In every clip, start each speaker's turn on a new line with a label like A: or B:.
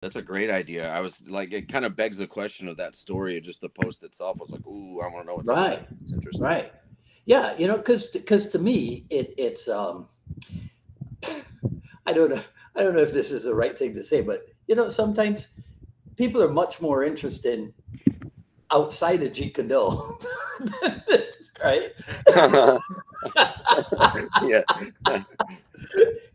A: That's a great idea. I was like, it kind of begs the question of that story, just the post itself. I was like, ooh, I want to know what's about it.
B: Right,
A: It's interesting.
B: right. Yeah, because to me it's I don't know I don't know if this is the right thing to say, but sometimes people are much more interested outside of Jeet Kune, right?
A: Yeah.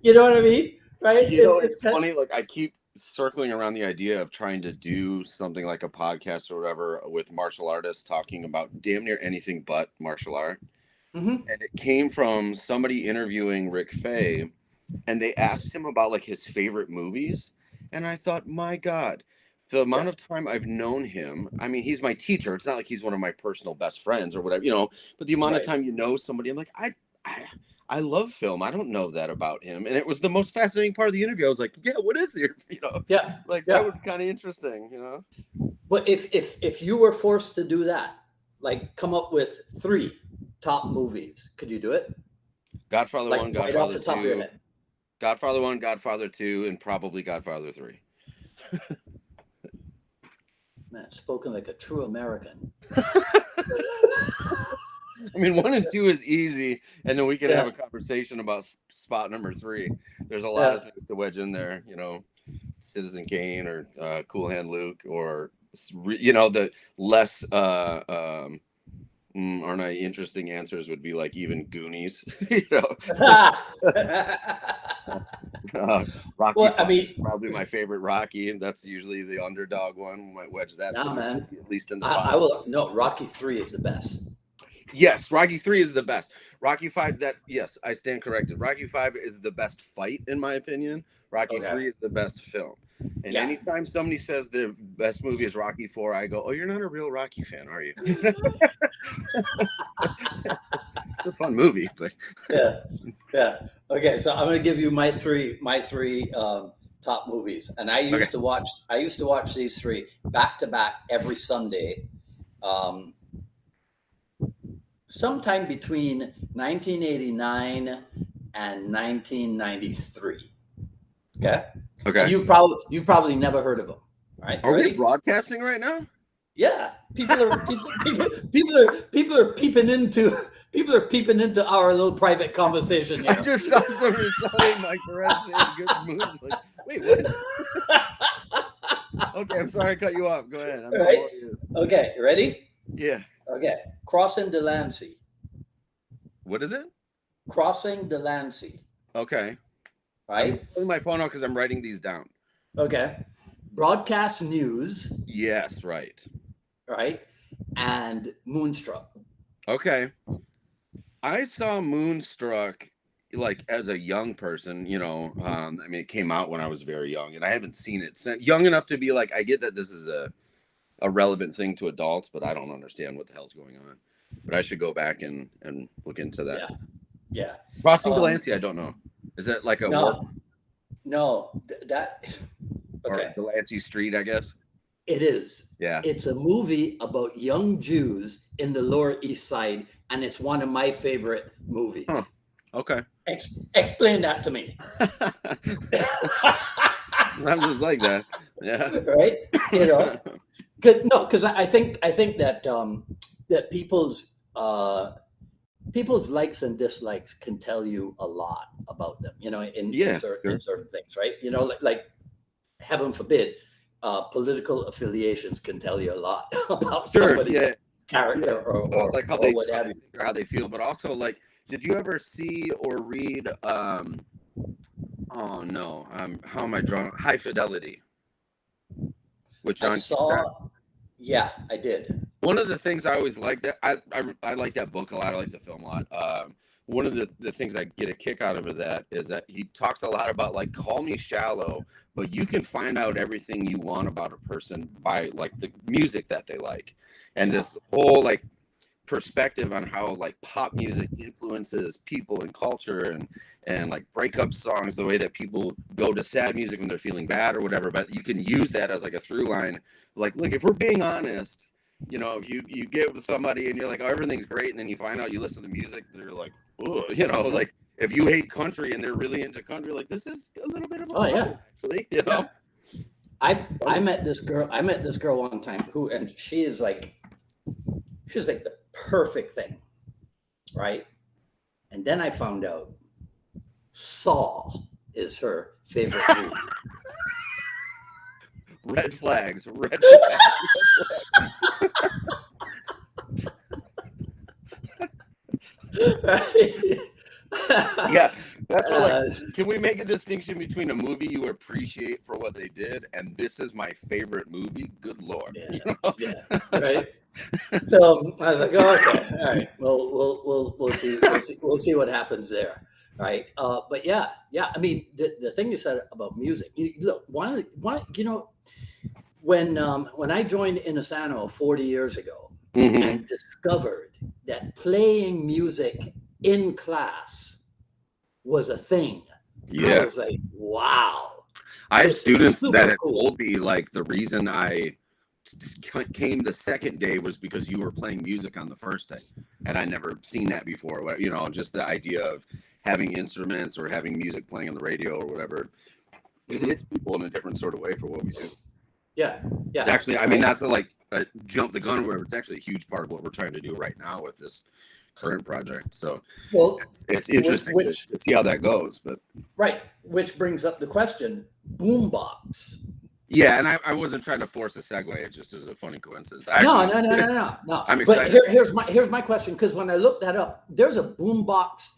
B: You know what I mean? Right? It's
A: It's
B: kind
A: funny. Like, I keep circling around the idea of trying to do something like a podcast or whatever with martial artists talking about damn near anything but martial art.
B: hmm
A: And it came from somebody interviewing Rick Fay, and they asked him about like his favorite movies. And I thought, my God, the amount
B: yeah,
A: of time I've known him, I mean, he's my teacher. It's not like he's one of my personal best friends or whatever, but the amount of
B: right.
A: time you know somebody, I'm like, I, I love film. I don't know that about him. And it was the most fascinating part of the interview. I was like, yeah, what is your,
B: Yeah,
A: like that
B: yeah.
A: would be kind of interesting.
B: But if you were forced to do that, like come up with three top movies, could you do it?
A: Godfather
B: Like
A: 1,
B: right off
A: Godfather
B: the top of your
A: 2,
B: head?
A: Godfather 1, Godfather 2, and probably Godfather 3.
B: Man, spoken like a true American.
A: I mean, 1 and 2 is easy, and then we can have
B: Yeah,
A: a conversation about spot number 3. There's a lot
B: yeah.
A: of things to wedge in there, Citizen Kane or Cool Hand Luke, or the less aren't I interesting answers would be like even Goonies, Rocky
B: Well, I
A: 5
B: mean,
A: is probably my favorite Rocky, and that's usually the underdog one. We might wedge that
B: nah,
A: somewhere,
B: man.
A: at least in the
B: I
A: five.
B: will. No, Rocky 3 is the best.
A: Yes, Rocky 3 is the best. Rocky 5, yes, I stand corrected. Rocky 5 is the best fight, in my opinion. Rocky
B: Okay.
A: 3 is the best film. And
B: Yeah.
A: anytime somebody says the best movie is Rocky 4, I go, oh, you're not a real Rocky fan, are you? It's a fun movie, but
B: Yeah. Yeah. Okay. So I'm going to give you my three top movies, and I
A: okay.
B: used to watch. I used to watch these three back to back every Sunday. Um, Sometime between 1989 and 1993. Okay. And
A: Okay.
B: you've probably never heard of them. All right.
A: Are we
B: Ready?
A: broadcasting right now?
B: Yeah, people are peeping into our little private conversation
A: I
B: here.
A: just saw somebody Mike Perez saying good moves. Like, wait, what? Okay, I'm sorry I cut you off. Go ahead. I'm
B: Right?
A: all ears.
B: Okay, ready?
A: Yeah.
B: Okay, crossing the Delancey.
A: What is it?
B: Crossing the Delancey.
A: Okay. I'm
B: Right?
A: pulling my phone out because I'm writing these down.
B: Okay, broadcast news.
A: Yes, right.
B: Right, and Moonstruck.
A: Okay. I saw Moonstruck like as a young person, I mean, it came out when I was very young, and I haven't seen it since. Young enough to be like, I get that this is a relevant thing to adults, but I don't understand what the hell's going on. But I should go back and look into that.
B: Yeah, yeah.
A: Crossing
B: Um,
A: Delancey, I don't know. Is that like a war
B: no, no, that.
A: or
B: Okay,
A: Delancey Street, I guess?
B: it is.
A: Yeah.
B: It's a movie about young Jews in the Lower East Side, and it's one of my favorite
A: Huh.
B: movies.
A: Okay.
B: Explain that to me.
A: I'm just like that. Yeah.
B: Right? You know, because I think that people's likes and dislikes can tell you a lot about them. In in
A: Yeah.
B: certain
A: Sure.
B: in certain things, right? Like heaven forbid, political affiliations can tell you a lot about
A: Sure.
B: somebody's
A: Yeah.
B: character
A: Yeah.
B: or
A: Like how
B: or
A: they
B: what
A: how
B: have
A: they
B: you.
A: think or how they feel, but also like, did you ever see or read oh no, how am I drawing High Fidelity with
B: I
A: John Cusack?
B: saw, yeah, I did.
A: One of the things I always liked that I like that book a lot. I like the film a lot. One of the things I get a kick out of that is that he talks a lot about like call me shallow, but you can find out everything you want about a person by like the music that they like, and
B: Yeah,
A: this whole like perspective on how like pop music influences people and culture and like breakup songs, the way that people go to sad music when they're feeling bad or whatever, but you can use that as like a through line. Like, look, if we're being honest, if you get with somebody and you're like, oh, everything's great, and then you find out you listen to music, they're like, oh, like if you hate country and they're really into country, like this is a little bit of a
B: oh
A: problem
B: yeah,
A: actually,
B: yeah, I met this girl. I met this girl one time and she's like the perfect thing, right? And then I found out Saw is her favorite movie.
A: Red flags, red flags. Yeah, that's what, like, can we make a distinction between a movie you appreciate for what they did and this is my favorite movie? Good Lord.
B: Yeah,
A: You know?
B: yeah, right. So I was like, oh, okay, all right. Well, we'll see what happens there, right? But yeah. I mean, the thing you said about music. Look, one, you know, when I joined Inasano 40 years ago and discovered that playing music in class was a thing, I was like, wow.
A: I have students that have told me, like, the reason I came the second day was because you were playing music on the first day, and I never seen that before. You know, just the idea of having instruments or having music playing on the radio or whatever, it hits people in a different sort of way for what we do.
B: Yeah.
A: It's actually, I mean, not to like jump the gun or whatever. It's actually a huge part of what we're trying to do right now with this current project. So, well, it's interesting to see how that goes. But
B: right, which brings up the question: BoomBox.
A: Yeah, and I wasn't trying to force a segue. It just is a funny coincidence.
B: No.
A: I'm excited.
B: But here's my question, because when I looked that up, there's a BoomBox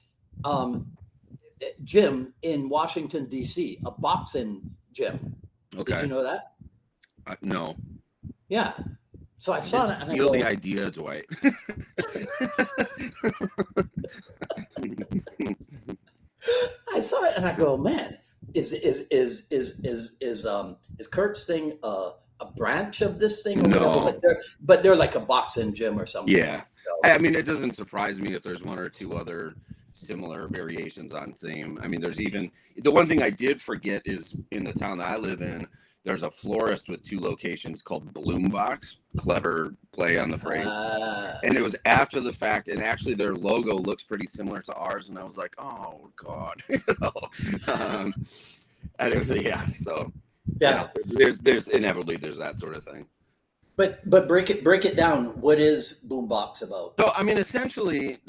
B: gym in Washington D.C., a boxing gym. Okay. Did you know that?
A: No.
B: Yeah. So I saw that.
A: And steal the idea, Dwight.
B: I saw it and I go, man. Is Kurt Singh a branch of this thing? Or
A: no,
B: whatever? But they're like a boxing gym or something.
A: Yeah, so. I mean, it doesn't surprise me if there's one or two other similar variations on theme. I mean, there's even the one thing I did forget is in the town that I live in, there's a florist with 2 locations called BoomBox. Clever play on the phrase. And it was after the fact, and actually their logo looks pretty similar to ours. And I was like, oh God, and it was so there's inevitably there's that sort of thing.
B: But break it down. What is BoomBox about?
A: So I mean, essentially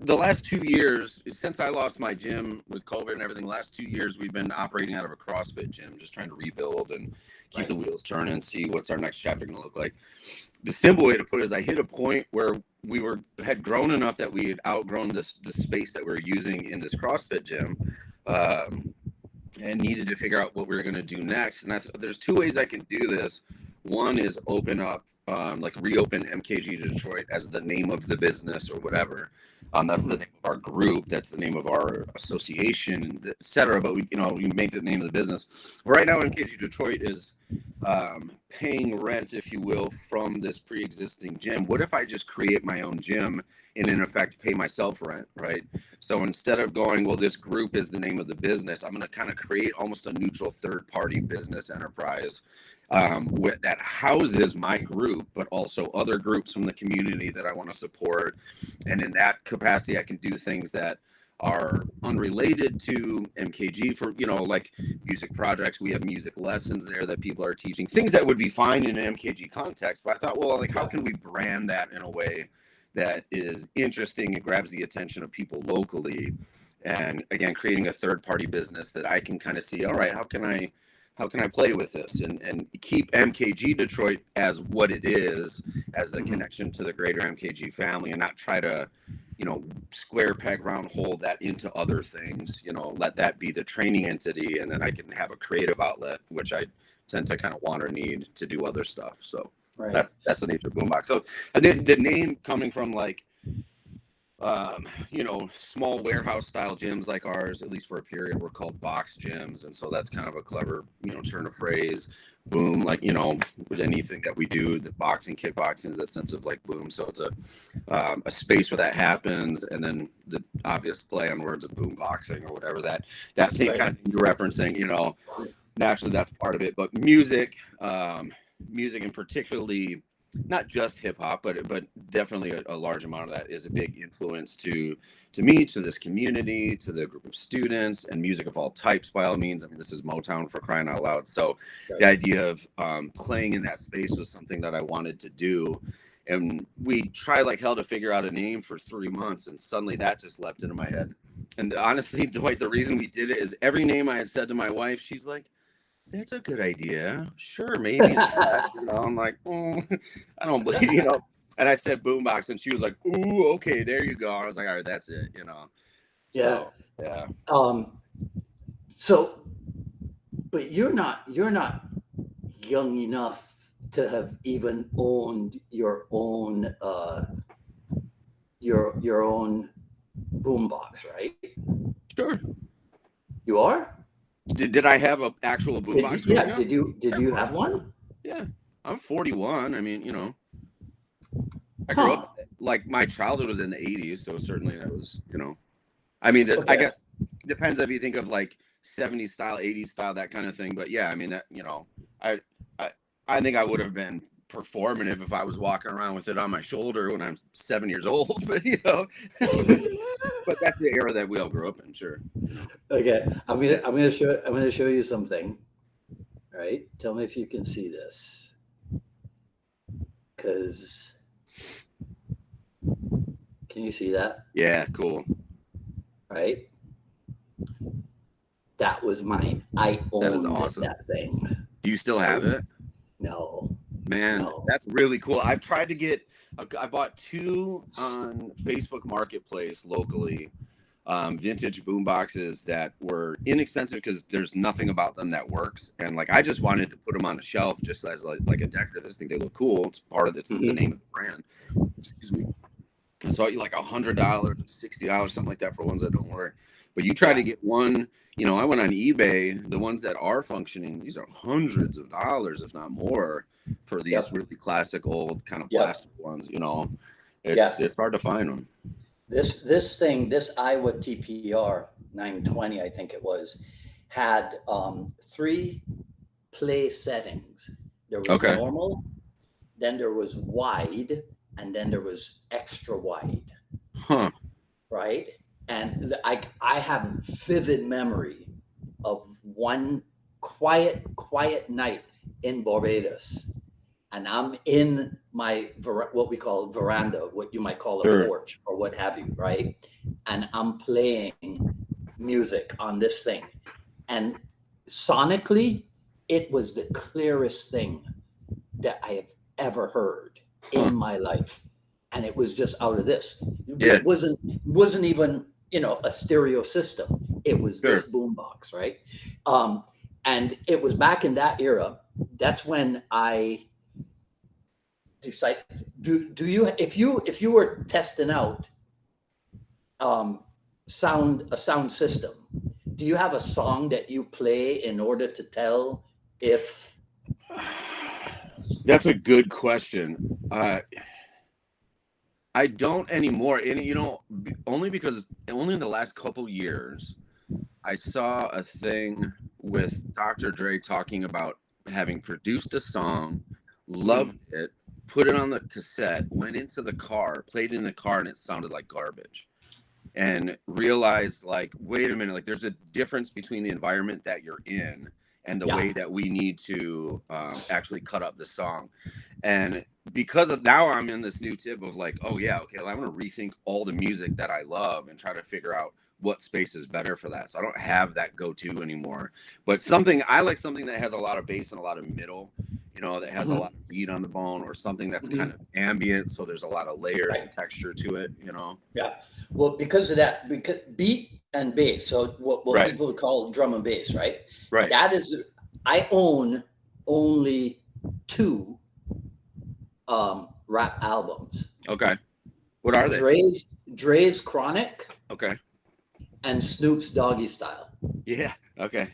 A: the last 2 years, since I lost my gym with COVID and everything, last 2 years, we've been operating out of a CrossFit gym, just trying to rebuild and keep the wheels turning, see what's our next chapter going to look like. The simple way to put it is I hit a point where we had grown enough that we had outgrown the space that we were using in this CrossFit gym and needed to figure out what we were going to do next. And there's 2 ways I can do this. One is open up, reopen MKG Detroit as the name of the business or whatever. That's the name of our group. That's the name of our association, et cetera. But we make the name of the business. Right now, MKG Detroit is paying rent, if you will, from this pre-existing gym. What if I just create my own gym and in effect pay myself rent, right? So instead of going, well, this group is the name of the business, I'm going to kind of create almost a neutral third-party business enterprise that houses my group, but also other groups from the community that I want to support. And in that capacity, I can do things that are unrelated to MKG for, like music projects. We have music lessons there that people are teaching, things that would be fine in an MKG context. But I thought, well, like, how can we brand that in a way that is interesting and grabs the attention of people locally? And again, creating a third-party business that I can kind of see, all right, how can I play with this and keep MKG Detroit as what it is, as the connection to the greater MKG family, and not try to, square peg round hole that into other things, let that be the training entity. And then I can have a creative outlet, which I tend to kind of want or need to do other stuff. So that's the nature of BoomBox. So and then the name coming from small warehouse style gyms like ours, at least for a period, were called box gyms. And so that's kind of a clever, turn of phrase. Boom, with anything that we do, the boxing, kickboxing is that sense of like boom. So it's a space where that happens. And then the obvious play on words of boom boxing or whatever that same kind of thing you're referencing, naturally that's part of it. But music and particularly not just hip hop, but definitely a large amount of that is a big influence to me, to this community, to the group of students, and music of all types. By all means, I mean, this is Motown, for crying out loud. So
B: Right.
A: the idea of playing in that space was something that I wanted to do. And we tried like hell to figure out a name for 3 months, and suddenly that just leapt into my head. And honestly, Dwight, the reason we did it is every name I had said to my wife, she's like, "That's a good idea. Sure, maybe that." You know, I'm like, I don't believe, you know. And I said BoomBox, and she was like, "Ooh, okay, there you go." I was like, "All right, that's it," you know.
B: Yeah.
A: So, yeah.
B: So, but you're not young enough to have even owned your own your own boombox, right?
A: Sure.
B: You are?
A: Did I have an actual BoomBox?
B: Yeah. Did you have one?
A: Yeah. I'm 41. I mean, you know, I grew up, like, my childhood was in the 80s, so certainly that was, you know, I mean, I
B: Okay.
A: guess depends if you think of like 70s style, 80s style, that kind of thing. But yeah, I mean, that, you know, I I, I think I would have been performative if I was walking around with it on my shoulder when I'm 7 years old. But you know, but that's the era that we all grew up in. Sure.
B: Okay. I'm gonna show you something. All right. Tell me if you can see this. Because can you see that?
A: Yeah. Cool.
B: Right. That was mine. I
A: That is
B: owned
A: awesome.
B: that thing.
A: Do you still have it?
B: No.
A: Man,
B: No.
A: that's really cool. I've tried to get, I bought 2 on Facebook Marketplace locally, vintage boom boxes that were inexpensive because there's nothing about them that works. And like, I just wanted to put them on a shelf just as like a decorative. I think they look cool. It's part of it's the name of the brand. Excuse me. And so like $100, $60, something like that for ones that don't work. But you try to get one, you know, I went on eBay, the ones that are functioning, these are hundreds of dollars, if not more, for these really classic old kind of plastic ones, you know. It's hard to find them.
B: This thing, this Iowa TPR 920, I think it was, had 3 play settings. There was normal, then there was wide, and then there was extra wide.
A: Huh.
B: Right? And I have vivid memory of one quiet night in Barbados, and I'm in my what we call veranda, what you might call a porch or what have you, right? And I'm playing music on this thing, and sonically, it was the clearest thing that I have ever heard in my life, and it was just out of this. It wasn't even, you know, a stereo system. It was this boombox, right? And it was back in that era. That's when I decided. Do you, if you were testing out a sound system, do you have a song that you play in order to tell if?
A: That's a good question. I don't anymore, and you know, only because only in the last couple years I saw a thing with Dr. Dre talking about having produced a song, loved it, put it on the cassette, went into the car, played in the car, and it sounded like garbage. And realized, like, wait a minute, like, there's a difference between the environment that you're in and the way that we need to actually cut up the song. And because of now, I'm in this new tip of like, oh yeah, okay, well, I want to rethink all the music that I love and try to figure out what space is better for that. So I don't have that go-to anymore. But I like something that has a lot of bass and a lot of middle, you know, that has a lot of beat on the bone, or something that's kind of ambient, so there's a lot of layers and texture to it, you know.
B: Yeah. Well, because of that, because beat and bass, so what people would call drum and bass, right?
A: Right.
B: That is, I own only 2 rap albums.
A: Okay. What are they?
B: Dre's Chronic.
A: Okay.
B: And Snoop's Doggy Style.
A: Yeah. Okay.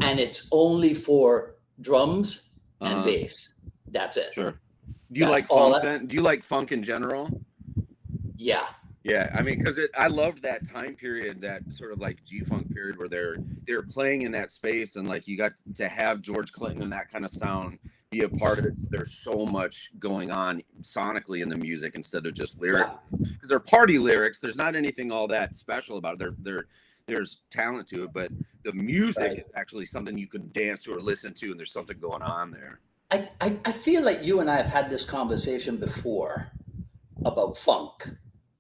B: And it's only for drums and bass. That's it.
A: Sure. Do you like funk then? Do you like funk in general?
B: Yeah.
A: Yeah, I mean, because I loved that time period, that sort of like G-funk period where they're playing in that space, and like you got to have George Clinton and that kind of sound be a part of it. There's so much going on sonically in the music instead of just lyrics, because they're party lyrics. There's not anything all that special about it. There's talent to it, but the music is actually something you can dance to or listen to, and there's something going on there.
B: I feel like you and I have had this conversation before about funk.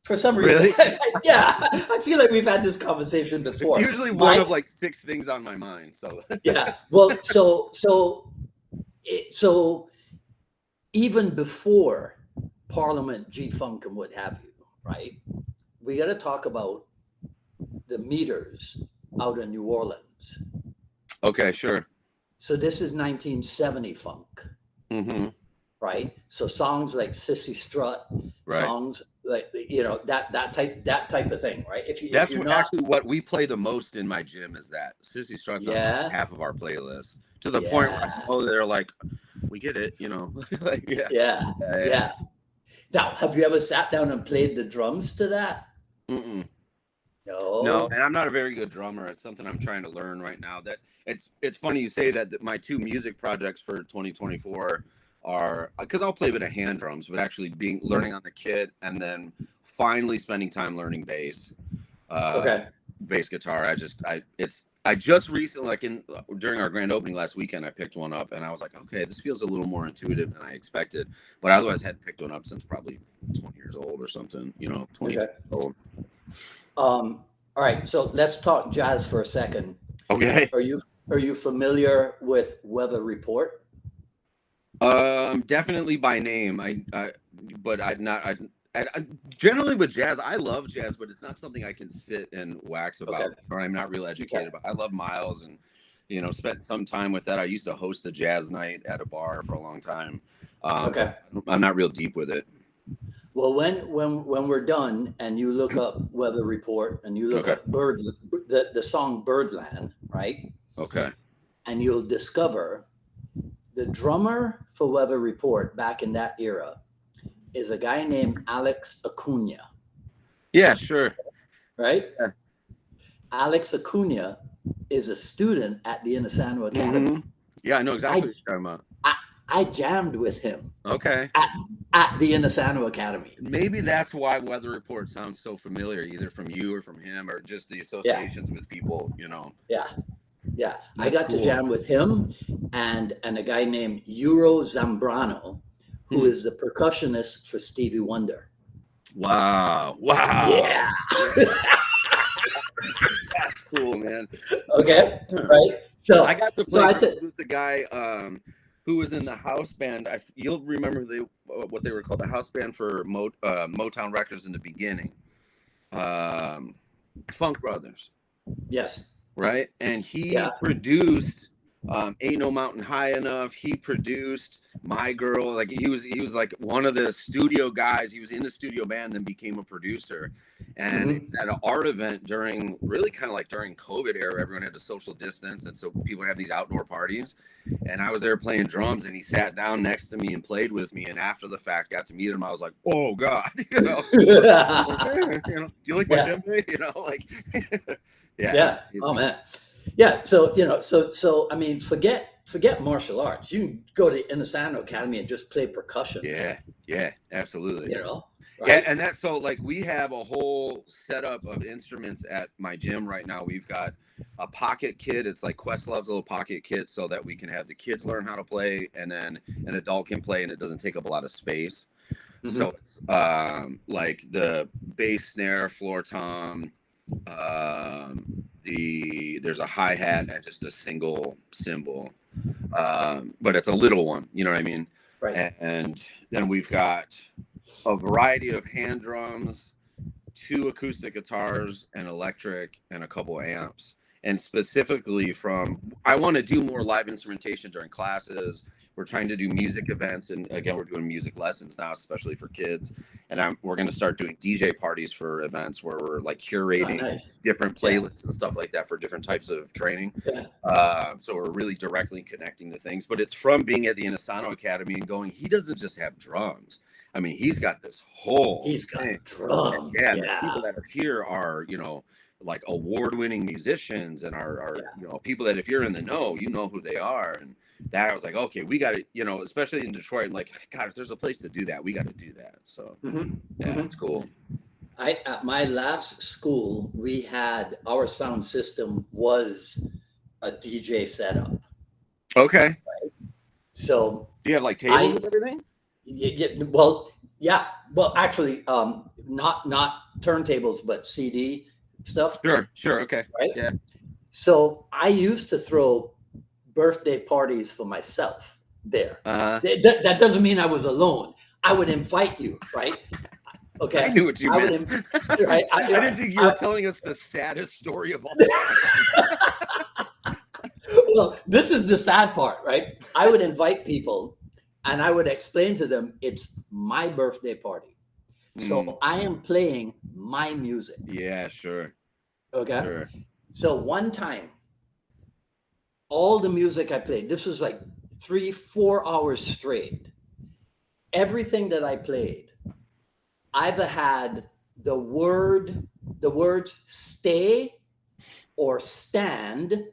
B: For some reason,
A: Really?
B: Yeah, I feel like we've had this conversation before.
A: It's usually one of like 6 things on my mind. So
B: yeah, well, so even before Parliament, G-Funk, and what have you, right? We got to talk about the meters out in New Orleans.
A: Okay, sure.
B: So this is 1970 funk.
A: Mm-hmm.
B: Right, so songs like "Sissy Strut," songs like that type of thing, right?
A: That's actually what we play the most in my gym is that Sissy Strut's on half of our playlist, to the point where they're like, we get it, like,
B: yeah. Now, have you ever sat down and played the drums to that?
A: Mm-mm.
B: No,
A: No, and I'm not a very good drummer. It's something I'm trying to learn right now. That it's funny you say that my 2 music projects for 2024 are, because I'll play a bit of hand drums, but actually learning on the kit, and then finally spending time learning bass. Bass guitar. I just recently, like during our grand opening last weekend, I picked one up, and I was like, okay, this feels a little more intuitive than I expected. But I otherwise hadn't picked one up since probably 20 years old or something. 20 years old.
B: All right, so let's talk jazz for a second.
A: Okay.
B: Are you familiar with Weather Report?
A: Definitely by name. But generally with jazz, I love jazz, but it's not something I can sit and wax about, or I'm not real educated about. I love Miles, and spent some time with that. I used to host a jazz night at a bar for a long time. I'm not real deep with it.
B: Well, when we're done and you look up Weather Report and you look up the song Birdland, right?
A: Okay.
B: And you'll discover the drummer for Weather Report back in that era is a guy named Alex Acuna.
A: Yeah, sure.
B: Right? Yeah. Alex Acuna is a student at the Inisano Academy.
A: Mm-hmm. Yeah, I know exactly what you're talking about.
B: I jammed with him.
A: Okay.
B: At the Inisano Academy.
A: Maybe that's why Weather Report sounds so familiar, either from you or from him, or just the associations with people,
B: Yeah. Yeah. I got to jam with him and a guy named Euro Zambrano, who is the percussionist for Stevie Wonder.
A: Wow.
B: Yeah.
A: That's cool, man.
B: Okay. Right. So
A: I got to play with the guy who was in the house band. You'll remember what they were called, the house band for Motown Records in the beginning. Funk Brothers.
B: Yes.
A: Right. And he produced Ain't No Mountain High Enough. He produced My Girl. Like he was like one of the studio guys. He was in the studio band, then became a producer. And at an art event during COVID era, everyone had to social distance, and so people have these outdoor parties. And I was there playing drums, and he sat down next to me and played with me. And after the fact, got to meet him. I was like, "Oh God, do you like my djembe?"
B: Yeah. Oh man. Yeah. So so I mean, forget martial arts. You can go to Inisano Academy and just play percussion.
A: Yeah, absolutely.
B: Right?
A: Yeah, and that's so like we have a whole setup of instruments at my gym right now. We've got a pocket kit. It's like Questlove's little pocket kit, so that we can have the kids learn how to play, and then an adult can play, and it doesn't take up a lot of space. So it's like the bass, snare, floor tom. There's a hi-hat and just a single cymbal, but it's a little one, you know what I mean?
B: Right.
A: And then we've got a variety of hand drums, 2 acoustic guitars, an electric, and a couple amps. And specifically I want to do more live instrumentation during classes. We're trying to do music events, and again, we're doing music lessons now, especially for kids. And we're going to start doing DJ parties for events where we're like curating different playlists and stuff like that for different types of training. So we're really directly connecting the things. But it's from being at the Inisano Academy and going, he doesn't just have drums. I mean, he's got this whole
B: drums.
A: Yeah. The people that are here are, like award-winning musicians, and are people that if you're in the know, you know who they are. And that I was like, okay, we got to, you know, especially in Detroit, I'm like, God, if there's a place to do that, we got to do that. So yeah, it's cool.
B: At my last school, we had our sound system was a DJ setup.
A: Okay.
B: So
A: do you have like tables and everything?
B: Yeah. Well, actually, not turntables, but CD stuff.
A: Sure. Okay.
B: Right.
A: Yeah.
B: So I used to throw birthday parties for myself there. That doesn't mean I was alone. I would invite you, right? Okay.
A: I knew what you meant.
B: Right?
A: I didn't think you were telling us the saddest story of all time.
B: Well, this is the sad part, right? I would invite people and I would explain to them it's my birthday party. So I am playing my music.
A: Yeah, sure.
B: Okay.
A: Sure.
B: So one time, all the music I played, this was like 3-4 hours straight. Everything that I played, either had the words stay or stand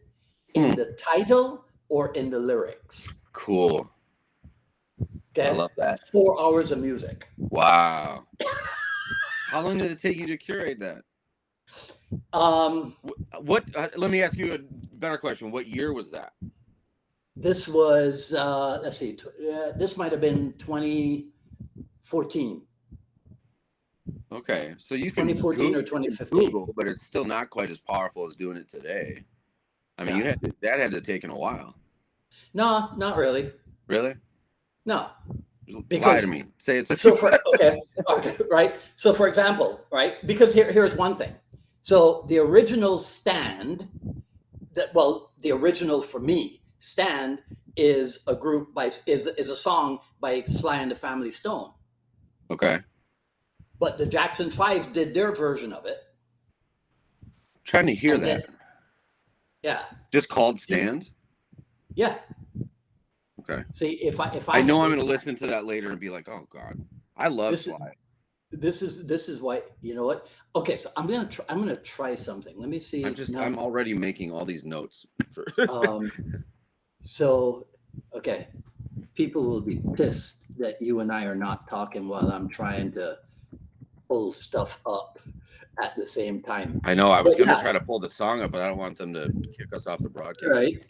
B: in the title or in the lyrics.
A: Cool.
B: Okay.
A: I love that.
B: 4 hours of music.
A: Wow. How long did it take you to curate that? Let me ask you a better question. What year was that?
B: This was let's see, this might have been 2014.
A: Okay, so you can
B: 2014 or 2015,
A: Google, but it's still not quite as powerful as doing it today. I mean, that had to take in a while.
B: No, not really.
A: Really?
B: No.
A: Lie to me. Say it's
B: so okay, right. So for example, right, because here's one thing. So the original stand, the original for me, Stand is a group is a song by Sly and the Family Stone.
A: Okay.
B: But the Jackson 5 did their version of it.
A: Trying to hear that.
B: Yeah.
A: Just called Stand?
B: Yeah.
A: Okay.
B: See, if
A: I know I'm going to listen to that later and be like, oh God, I love Sly.
B: This is why, you know what? Okay, so I'm gonna try something. Let me see.
A: I'm already making all these notes.
B: So, okay, people will be pissed that you and I are not talking while I'm trying to pull stuff up at the same time.
A: I know. I was going to try to pull the song up, but I don't want them to kick us off the broadcast.
B: Right.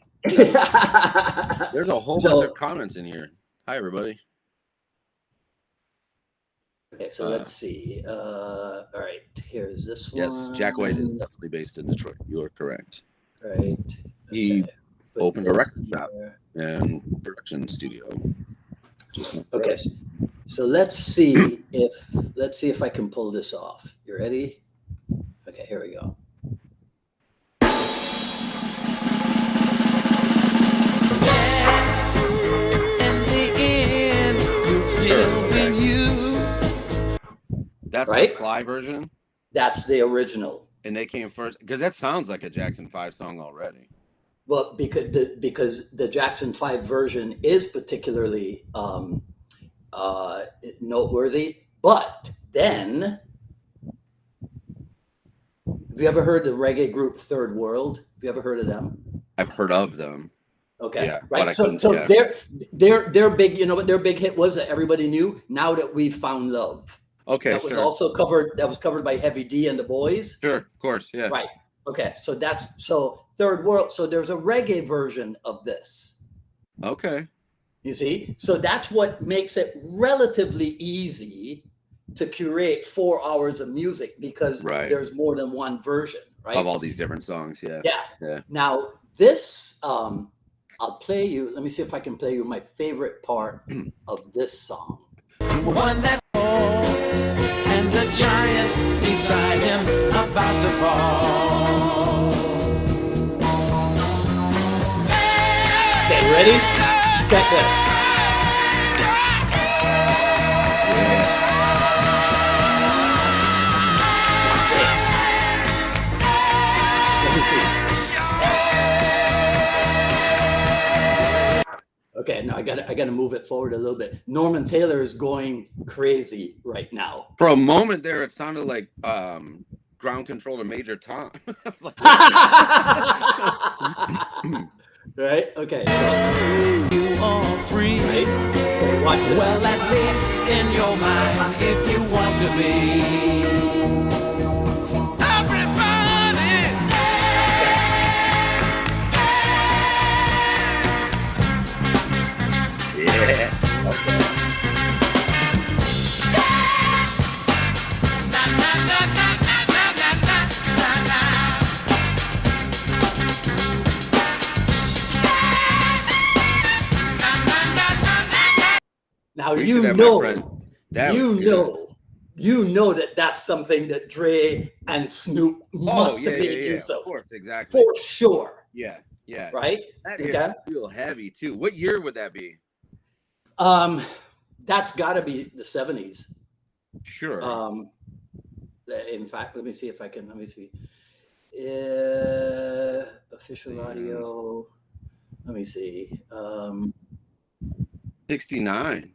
A: There's a whole bunch of comments in here. Hi, everybody.
B: Okay, so let's see. All right, here's this one.
A: Yes, Jack White is definitely based in Detroit. You are correct.
B: Right.
A: He opened a record shop and production studio.
B: Okay, so let's see if I can pull this off. You ready? Okay, here we go.
A: That's
B: right?
A: the Sly version?
B: That's the original.
A: And they came first because that sounds like a Jackson 5 song already.
B: Well, because the Jackson 5 version is particularly noteworthy. But then, have you ever heard the reggae group Third World? Have you ever heard of them?
A: I've heard of them.
B: Okay,
A: yeah,
B: right. So their big, you know what their big hit was that everybody knew? Now That We've Found Love.
A: Okay,
B: that was also covered. That was covered by Heavy D and the Boys.
A: Sure, of course, yeah.
B: Right. Okay, so Third World. So there's a reggae version of this.
A: Okay.
B: You see, so that's what makes it relatively easy to curate 4 hours of music because there's more than one version, right?
A: Of all these different songs, yeah.
B: Yeah. Now this, I'll play you. Let me see if I can play you my favorite part of this song.
C: One that and the giant beside him about to fall.
B: Okay, ready? Check this. Let me see. Okay, now I gotta move it forward a little bit. Norman Taylor is going crazy right now.
A: For a moment there, it sounded like Ground Control to Major Tom. I was like,
B: Right? Okay.
C: You are free.
B: Right? Watch this.
C: Well, at least in your mind, if you want to be.
A: Yeah. Okay.
B: Now
A: We
B: you
A: should have my
B: know,
A: friend. That
B: you
A: was good.
B: know, you know that that's something that Dre and Snoop must have made use
A: Of
B: of
A: course, exactly.
B: for sure.
A: Yeah, yeah.
B: Right?
A: That hit
B: Okay.
A: real heavy too. What year would that be?
B: That's got to be the 70s.
A: Sure.
B: In fact, let me see if I can. Let me see. Official audio. Let me see.
A: 69.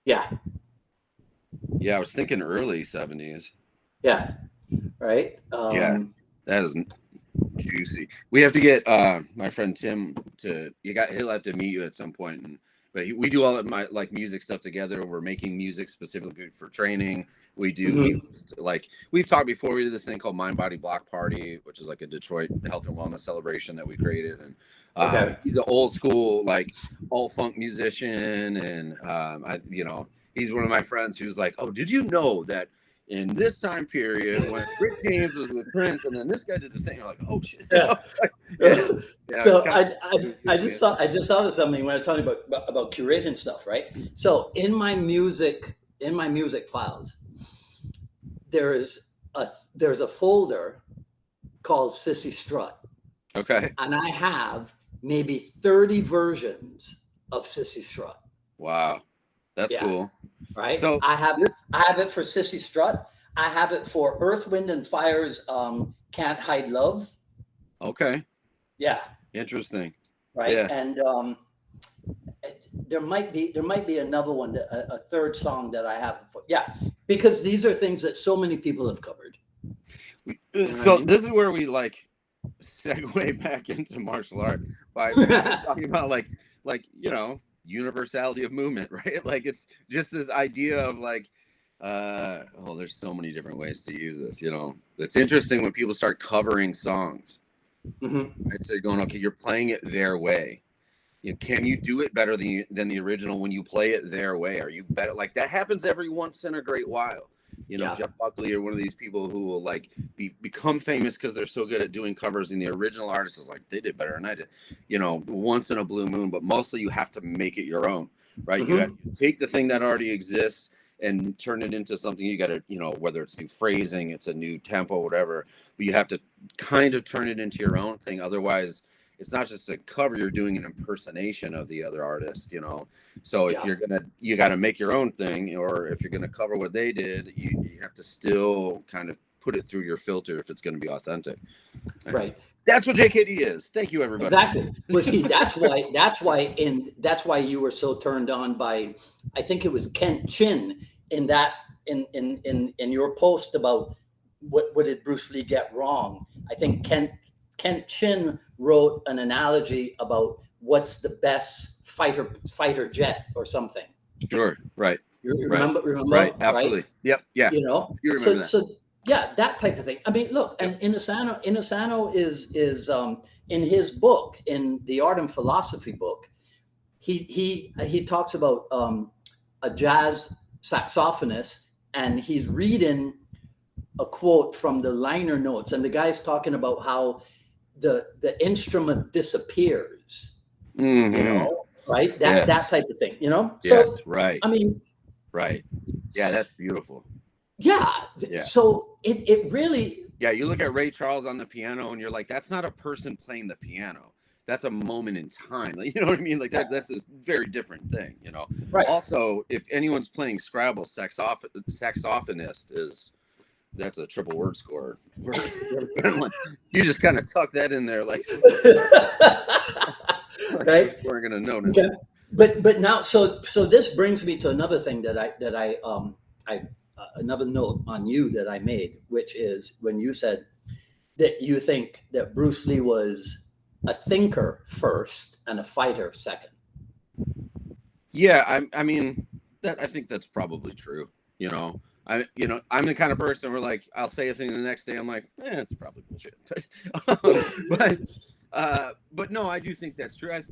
B: Yeah.
A: Yeah, I was thinking early 70s.
B: Yeah. Right.
A: Yeah. That is juicy. We have to get my friend Tim to. He'll have to meet you at some point. But we do all of my like music stuff together. We're making music specifically for training. We do we've talked before. We did this thing called Mind Body Block Party, which is like a Detroit health and wellness celebration that we created. And he's an old school like all funk musician, and he's one of my friends who's like, oh, did you know that in this time period when Rick James was with Prince, and then this guy did the thing, I'm like, oh shit.
B: Yeah.
A: Yeah,
B: So I just thought of something when I was talking about curating stuff, right? So in my music files, there's a folder called Sissy Strut.
A: Okay.
B: And I have maybe 30 versions of Sissy Strut.
A: Wow. That's cool.
B: Right.
A: So
B: I have it for Sissy Strut. I have it for Earth, Wind and Fire's Can't Hide Love.
A: Okay.
B: Yeah.
A: Interesting.
B: Right.
A: Yeah.
B: And there might be another one, a third song that I have for, because these are things that so many people have covered.
A: So this is where we like segue back into martial art by talking about like universality of movement, right? Like it's just this idea of like there's so many different ways to use this. It's interesting when people start covering songs. Right? So you're going, okay, you're playing it their way. Can you do it better than the original when you play it their way? Are you better? Like that happens every once in a great while. Jeff Buckley or one of these people who will like become famous because they're so good at doing covers, and the original artist is like, they did better than I did. Once in a blue moon, but mostly you have to make it your own, right? You have to take the thing that already exists and turn it into something. You got to, whether it's new phrasing, it's a new tempo, whatever, but you have to kind of turn it into your own thing. Otherwise, it's not just a cover, you're doing an impersonation of the other artist, So if you got to make your own thing, or if you're going to cover what they did, you have to still kind of put it through your filter if it's going to be authentic.
B: Right.
A: That's what JKD is. Thank you, everybody.
B: Exactly. Well, see, that's why you were so turned on by, I think it was Kent Chin in your post about what did Bruce Lee get wrong. I think Kent Chin wrote an analogy about what's the best fighter jet or something.
A: Sure. Right.
B: You remember?
A: Right. Absolutely.
B: Right?
A: Yep. Yeah.
B: You remember that. So yeah, that type of thing. I mean, look, and Inosanto is in his book, in the Art and Philosophy book, he talks about a jazz saxophonist, and he's reading a quote from the liner notes, and the guy's talking about how the instrument disappears, right? That type of thing, So,
A: yes, right.
B: I mean,
A: right. Yeah, that's beautiful.
B: Yeah. So it really.
A: Yeah, you look at Ray Charles on the piano, and you're like, that's not a person playing the piano. That's a moment in time. Like, you know what I mean? Like that's a very different thing.
B: Right.
A: Also, if anyone's playing Scrabble, saxophonist that's a triple word score. You just kind of tuck that in there, like
B: right.
A: We're gonna notice.
B: Okay. But now, so this brings me to another thing that I another note on you that I made, which is when you said that you think that Bruce Lee was a thinker first and a fighter second.
A: Yeah, I mean that I think that's probably true. I'm the kind of person where like I'll say a thing the next day I'm like, it's probably bullshit. But no, I do think that's true.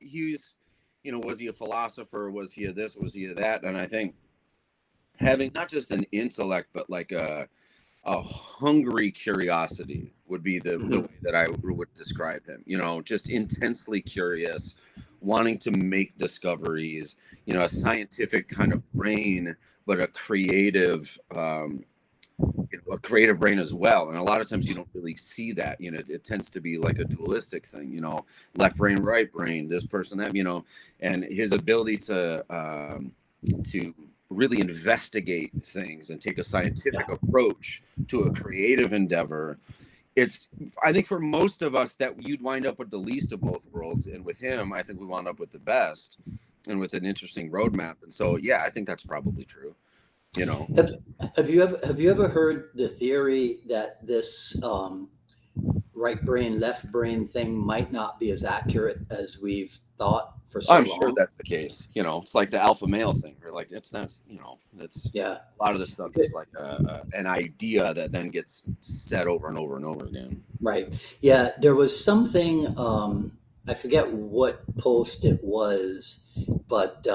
A: He's, was he a philosopher? Was he a this? Was he a that? And I think having not just an intellect, but like a hungry curiosity would be the way that I would describe him. Just intensely curious, wanting to make discoveries. A scientific kind of brain, but a creative brain as well. And a lot of times you don't really see that. It tends to be like a dualistic thing. Left brain, right brain, this person, that. And his ability to really investigate things and take a scientific approach to a creative endeavor. I think for most of us that you'd wind up with the least of both worlds, and with him I think we wound up with the best and with an interesting roadmap. And so I think that's probably true.
B: Have you ever heard the theory that this right brain, left brain thing might not be as accurate as we've thought for so long?
A: I'm sure that's the case. It's like the alpha male thing, or like it's not. It's a lot of this stuff is like an idea that then gets said over and over and over again.
B: Right. Yeah. There was something. I forget what post it was, but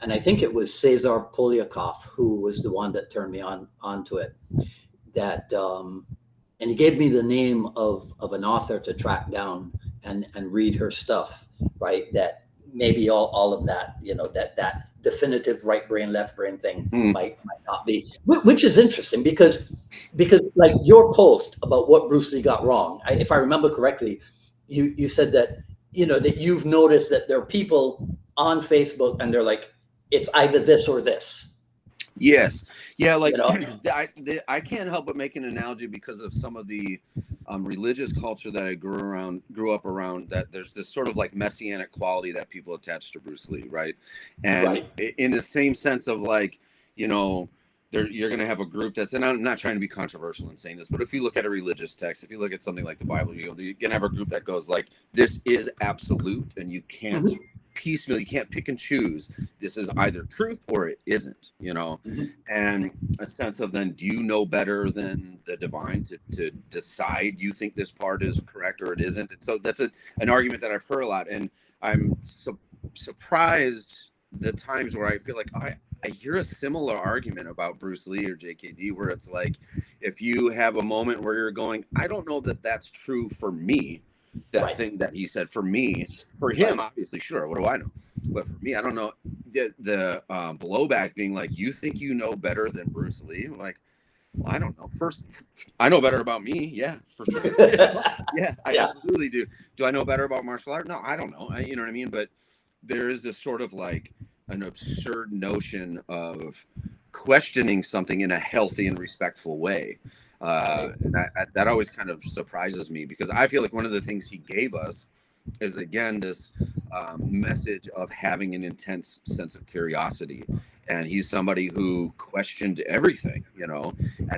B: and I think it was Cesar Polyakov who was the one that turned me onto it. That and he gave me the name of an author to track down and read her stuff. Right. That maybe all of that, that definitive right brain, left brain thing might not be, which is interesting because like your post about what Bruce Lee got wrong, if I remember correctly, you said that, that you've noticed that there are people on Facebook and they're like, it's either this or this.
A: Yes. Yeah. Like I can't help but make an analogy because of some of the religious culture that I grew up around, that there's this sort of like messianic quality that people attach to Bruce Lee. Right. And in the same sense of like, you're going to have a group and I'm not trying to be controversial in saying this, but if you look at a religious text, if you look at something like the Bible, you're going to have a group that goes like, this is absolute and you can't piecemeal, you can't pick and choose. This is either truth or it isn't, and a sense of then, do you know better than the divine to decide you think this part is correct or it isn't? And so that's an argument that I've heard a lot, and I'm surprised the times where I feel like I hear a similar argument about Bruce Lee or JKD, where it's like, if you have a moment where you're going, I don't know that that's true for me, that thing that he said, for me, for him, obviously, sure, what do I know? But for me, I don't know. The blowback being like, you think you know better than Bruce Lee? I'm like, well, I don't know. First, I know better about me. Yeah, for sure. I absolutely do. Do I know better about martial art? No, I don't know. You know what I mean? But there is this sort of like an absurd notion of questioning something in a healthy and respectful way. And that always kind of surprises me, because I feel like one of the things he gave us is, again, this message of having an intense sense of curiosity. And he's somebody who questioned everything, and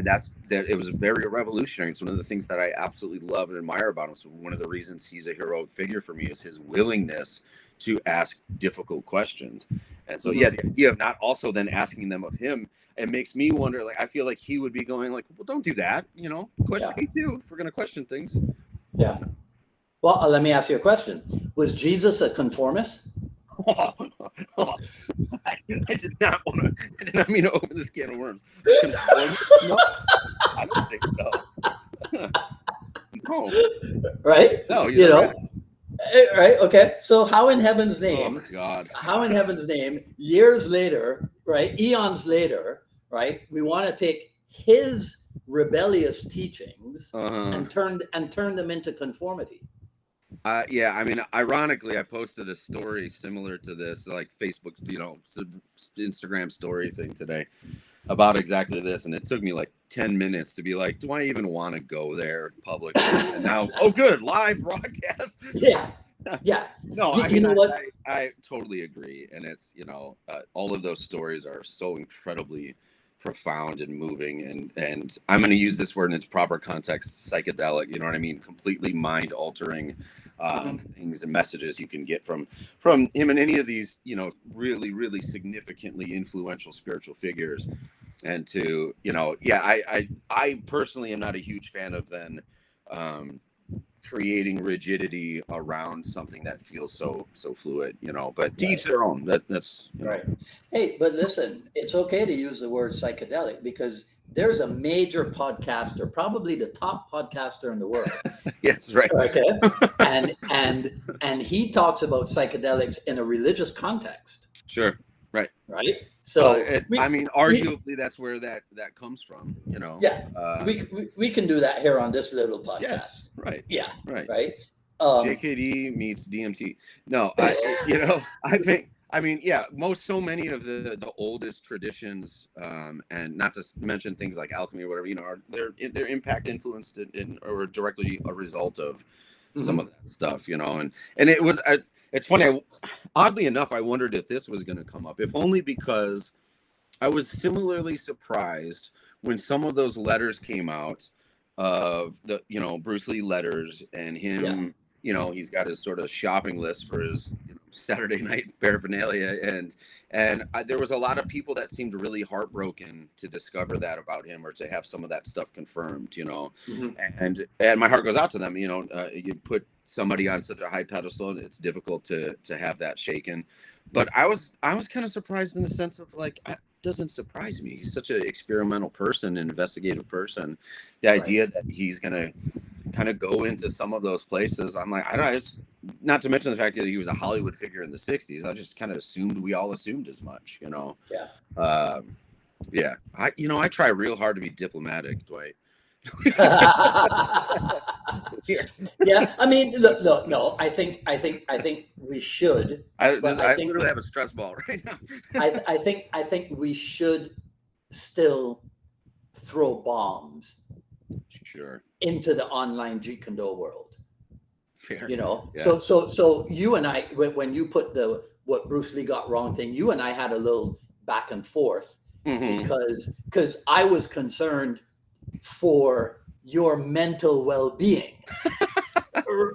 A: that it was very revolutionary. It's one of the things that I absolutely love and admire about him. So one of the reasons he's a heroic figure for me is his willingness to ask difficult questions. And so, the idea of not also then asking them of him, it makes me wonder, like, I feel like he would be going like, well, don't do that. Question me too, if we're going to question things.
B: Yeah. Well, let me ask you a question. Was Jesus a conformist?
A: I did not mean to open this can of worms. No, I don't think so. No.
B: Right?
A: No,
B: right. Okay. So how in heaven's name?
A: Oh my God.
B: How in heaven's name? Years later, right? Eons later, right? We want to take his rebellious teachings and turn them into conformity.
A: Yeah, I mean, ironically, I posted a story similar to this, like Facebook, Instagram story thing today about exactly this, and it took me like 10 minutes to be like, do I even want to go there publicly? And now, oh, good, live broadcast.
B: Yeah.
A: No, I mean, I totally agree, and it's all of those stories are so incredibly profound and moving, and I'm going to use this word in its proper context, psychedelic, you know what I mean, completely mind altering things and messages you can get from him and any of these, you know, really, really significantly influential spiritual figures. And to, you know, yeah, I personally am not a huge fan of then creating rigidity around something that feels so fluid, you know, but to each their own. That's you know.
B: Right. Hey, but listen, it's okay to use the word psychedelic because there's a major podcaster, probably the top podcaster in the world.
A: Yes, right.
B: Okay. And he talks about psychedelics in a religious context.
A: Sure. Right.
B: Right. So
A: I mean, arguably that's where that comes from, you know.
B: Yeah. We can do that here on this little podcast.
A: Yes, right.
B: Yeah.
A: Right.
B: Right.
A: JKD meets DMT. No, you know, I mean, yeah, so many of the oldest traditions, and not to mention things like alchemy or whatever, you know, are their impact influenced or directly a result of some of that stuff, you know, and it's funny. Oddly enough, I wondered if this was going to come up, if only because I was similarly surprised when some of those letters came out of the, you know, Bruce Lee letters and him. Yeah. You know, he's got his sort of shopping list for his, you know, Saturday night paraphernalia, and there was a lot of people that seemed really heartbroken to discover that about him or to have some of that stuff confirmed, you know, and my heart goes out to them. You know, you put somebody on such a high pedestal, and it's difficult to have that shaken. But I was kind of surprised in the sense of like, it doesn't surprise me. He's such an experimental person, an investigative person. The idea that he's gonna kind of go into some of those places, I'm like, not to mention the fact that he was a Hollywood figure in the 60s. I just kind of we all assumed as much, you know. Yeah. I try real hard to be diplomatic, Dwight.
B: Yeah, I mean, look, no, I think we should.
A: I literally have a stress ball right now.
B: I think we should still throw bombs.
A: Sure.
B: Into the online Jeet Kune world.
A: Fair.
B: You know,
A: yeah.
B: So you and I, when you put what Bruce Lee got wrong thing, you and I had a little back and forth because I was concerned for your mental well-being,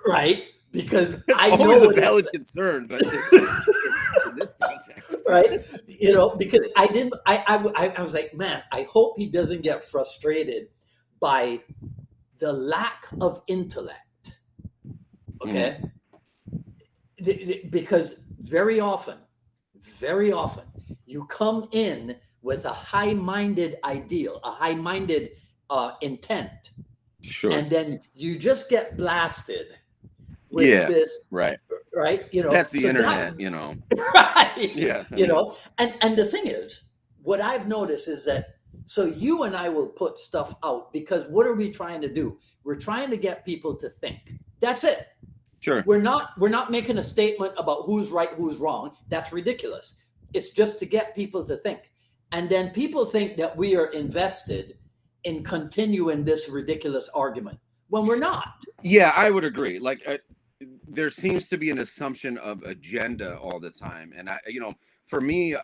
B: right? Because I know
A: a valid concern, but in this context,
B: right? You know, because I was like, man, I hope he doesn't get frustrated by the lack of intellect, okay? Because very often, you come in with a high-minded ideal, a high-minded intent,
A: sure,
B: and then you just get blasted with this,
A: right?
B: You know,
A: that's the internet, you know,
B: right?
A: Yeah,
B: you know, and the thing is, what I've noticed is that. So you and I will put stuff out because what are we trying to do? We're trying to get people to think. That's it.
A: Sure.
B: We're not making a statement about who's right, who's wrong. That's ridiculous. It's just to get people to think. And then people think that we are invested in continuing this ridiculous argument when we're not.
A: Yeah, I would agree. Like there seems to be an assumption of agenda all the time. And for me,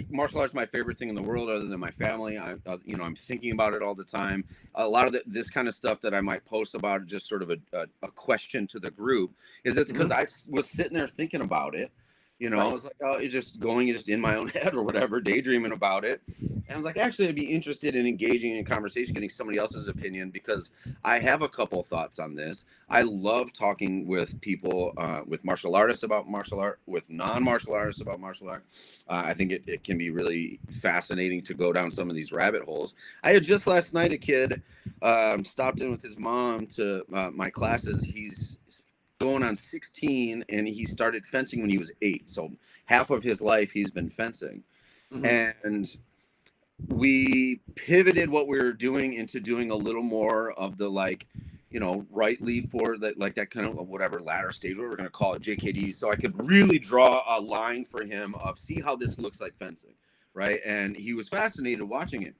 A: martial arts is my favorite thing in the world other than my family. I'm thinking about it all the time. A lot of this kind of stuff that I might post about, just sort of a question to the group, is it's because I was sitting there thinking about it. You know, I was like, oh, it's just in my own head or whatever, daydreaming about it. And I was like, actually, I'd be interested in engaging in conversation, getting somebody else's opinion, because I have a couple thoughts on this. I love talking with people, with martial artists about martial art, with non-martial artists about martial art. I think it can be really fascinating to go down some of these rabbit holes. I had just last night a kid stopped in with his mom to my classes. He's going on 16, and he started fencing when he was 8. So half of his life he's been fencing. And we pivoted what we were doing into doing a little more of the, like, you know, right lead forward, that kind of whatever ladder stage, what we're going to call it, JKD. So I could really draw a line for him of see how this looks like fencing. Right. And he was fascinated watching it.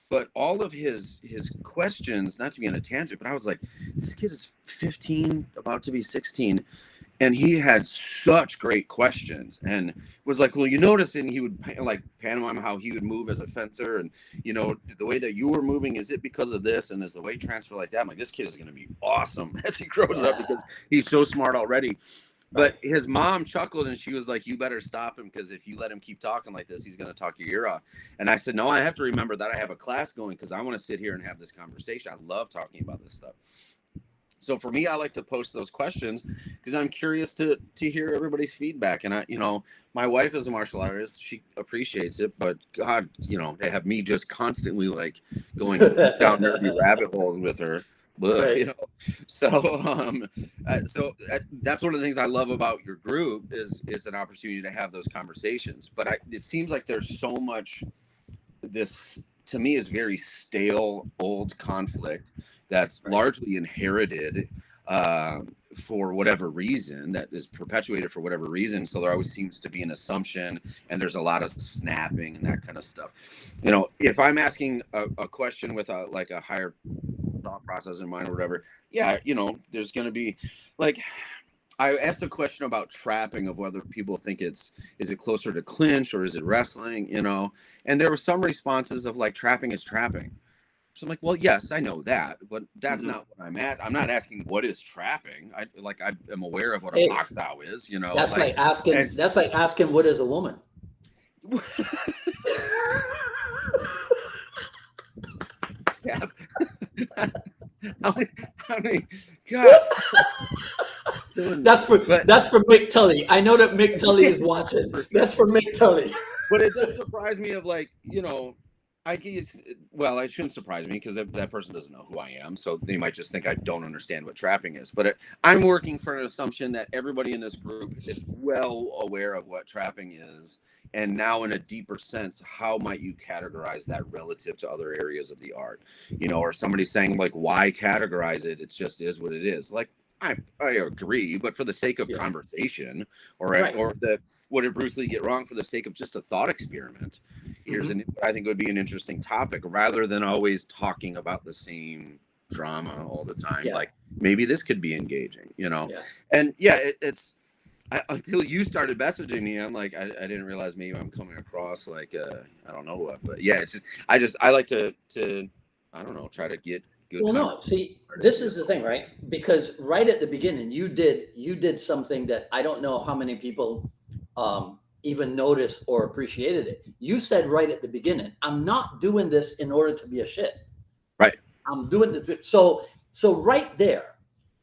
A: But all of his questions, not to be on a tangent, but I was like, this kid is 15, about to be 16. and he had such great questions and was like, well, you notice, and he would like pantomime how he would move as a fencer, and the way that you were moving, is it because of this, and is the weight transfer like that? I'm like, this kid is going to be awesome as he grows up because he's so smart already. But his mom chuckled and she was like, you better stop him, because if you let him keep talking like this, he's going to talk your ear off. And I said, no, I have to remember that I have a class going, because I want to sit here and have this conversation. I love talking about this stuff. So for me, I like to post those questions because I'm curious to hear everybody's feedback. And my wife is a martial artist. She appreciates it, but God, they have me just constantly like going down nerdy rabbit holes with her. Right. So that's one of the things I love about your group is an opportunity to have those conversations. But it seems like there's so much, this to me is very stale old conflict that's largely inherited for whatever reason, that is perpetuated for whatever reason. So there always seems to be an assumption, and there's a lot of snapping and that kind of stuff. If I'm asking a question with a higher thought process in mind or whatever, there's going to be like, I asked a question about trapping, of whether people think is it closer to clinch or is it wrestling, and there were some responses of like, trapping is trapping. So I'm like, well, yes, I know that, but that's not what I'm at. I'm not asking what is trapping. I am aware of what a box ow is,
B: That's like asking what is a woman.
A: How many, God.
B: That's for Mick Tully. I know that Mick Tully is watching. That's for Mick Tully.
A: But it does surprise me of like, it shouldn't surprise me, because that person doesn't know who I am, so they might just think I don't understand what trapping is. But I'm working for an assumption that everybody in this group is well aware of what trapping is, and now in a deeper sense, how might you categorize that relative to other areas of the art? Or somebody saying like, why categorize it? It just is what it is. Like, I agree, but for the sake of conversation, what did Bruce Lee get wrong, for the sake of just a thought experiment? I think it would be an interesting topic, rather than always talking about the same drama all the time. Like, maybe this could be engaging, And it's until you started messaging me, I'm like, I didn't realize maybe I'm coming across like I don't know what, but it's just I like to I don't know, try to get good.
B: Well, no, see, this is the thing, right? Because right at the beginning, you did something that I don't know how many people even noticed or appreciated it. You said right at the beginning, I'm not doing this in order to be a shit.
A: Right.
B: I'm doing this. So right there,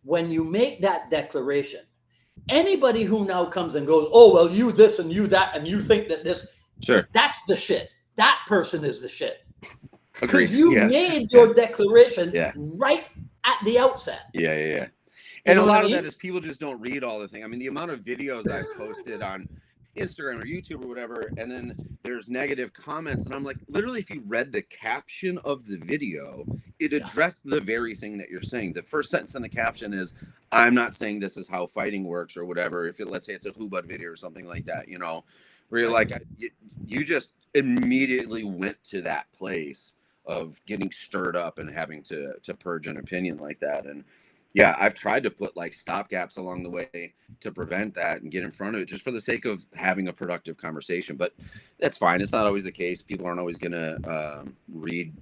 B: when you make that declaration, anybody who now comes and goes, oh, well, you this and you that, and you think that this, that's the shit. That person is the shit. Because you made your declaration right at the outset.
A: Yeah. And a lot of that is people just don't read all the things. I mean, the amount of videos I've posted on Instagram or YouTube or whatever, and then there's negative comments, and I'm like, literally, if you read the caption of the video, it addressed the very thing that you're saying. The first sentence in the caption is, I'm not saying this is how fighting works or whatever. If let's say it's a Hubud video or something like that, where you're like, you just immediately went to that place of getting stirred up and having to purge an opinion like that. And I've tried to put like stopgaps along the way to prevent that and get in front of it, just for the sake of having a productive conversation. But that's fine. It's not always the case. People aren't always going to read,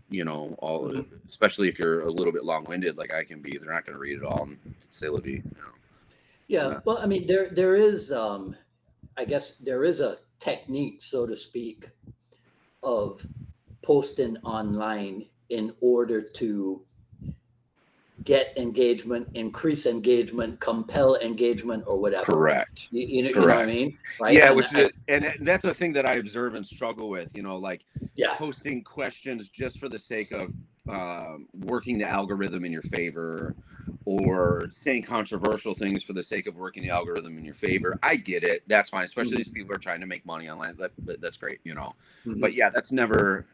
A: all of it, especially if you're a little bit long-winded like I can be. They're not going to read it all and say la vie,
B: Yeah. Well, I mean, there is, I guess there is a technique, so to speak, of posting online in order to get engagement, increase engagement, compel engagement, or whatever.
A: Correct.
B: You know what I mean? Right.
A: Yeah, and that's a thing that I observe and struggle with, posting questions just for the sake of working the algorithm in your favor, or saying controversial things for the sake of working the algorithm in your favor. I get it. That's fine. Especially these people are trying to make money online. That's great, But that's never...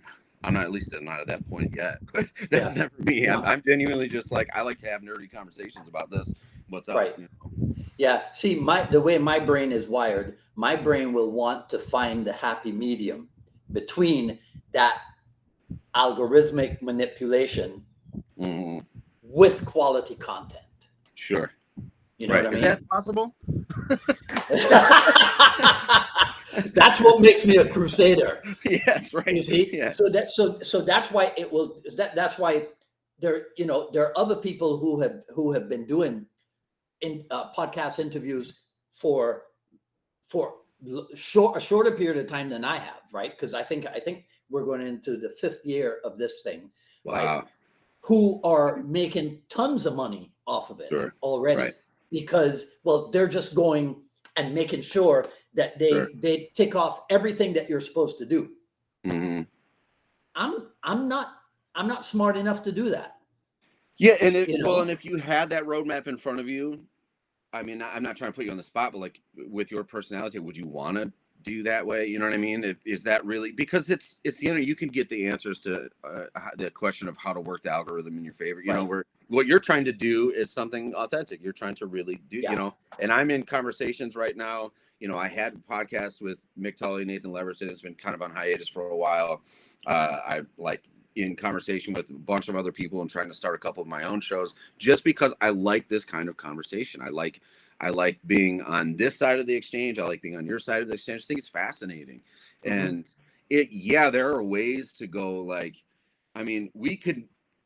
A: I'm not at that point yet, but that's never me. No. I'm genuinely just like, I like to have nerdy conversations about this. What's up?
B: Right. Yeah. See, the way my brain is wired, my brain will want to find the happy medium between that algorithmic manipulation with quality content.
A: Sure.
B: You know
A: Right.
B: what I
A: Is
B: mean?
A: that possible?
B: That's what makes me a crusader.
A: Yes, right.
B: You see,
A: Yeah.
B: so that's why it will. That's why there, you know, there are other people who have been doing podcast interviews for a shorter period of time than I have, right? Because I think we're going into the 5th year of this thing, right?
A: Wow.
B: Who are making tons of money off of it
A: Sure.
B: already
A: Right.
B: because, well, they're just going and making sure that
A: Sure.
B: they tick off everything that you're supposed to do.
A: Mm-hmm.
B: I'm not smart enough to do that.
A: Yeah, and
B: You know?
A: and if you had that roadmap in front of you, I mean, I'm not trying to put you on the spot, but like with your personality, would you want to do that way? You know what I mean? Is that really, because it's the internet, you can get the answers to the question of how to work the algorithm in your favor. You know,
B: Right.
A: where what you're trying to do is something authentic. You're trying to really do,
B: Yeah.
A: you know. And I'm in conversations right now. You know, I had podcasts with Mick Tully, Nathan Leverton. It's been kind of on hiatus for a while. I like in conversation with a bunch of other people and trying to start a couple of my own shows just because I like this kind of conversation. I like being on this side of the exchange. I like being on your side of the exchange. I think it's fascinating.
B: Mm-hmm.
A: And there are ways to go. Like, I mean,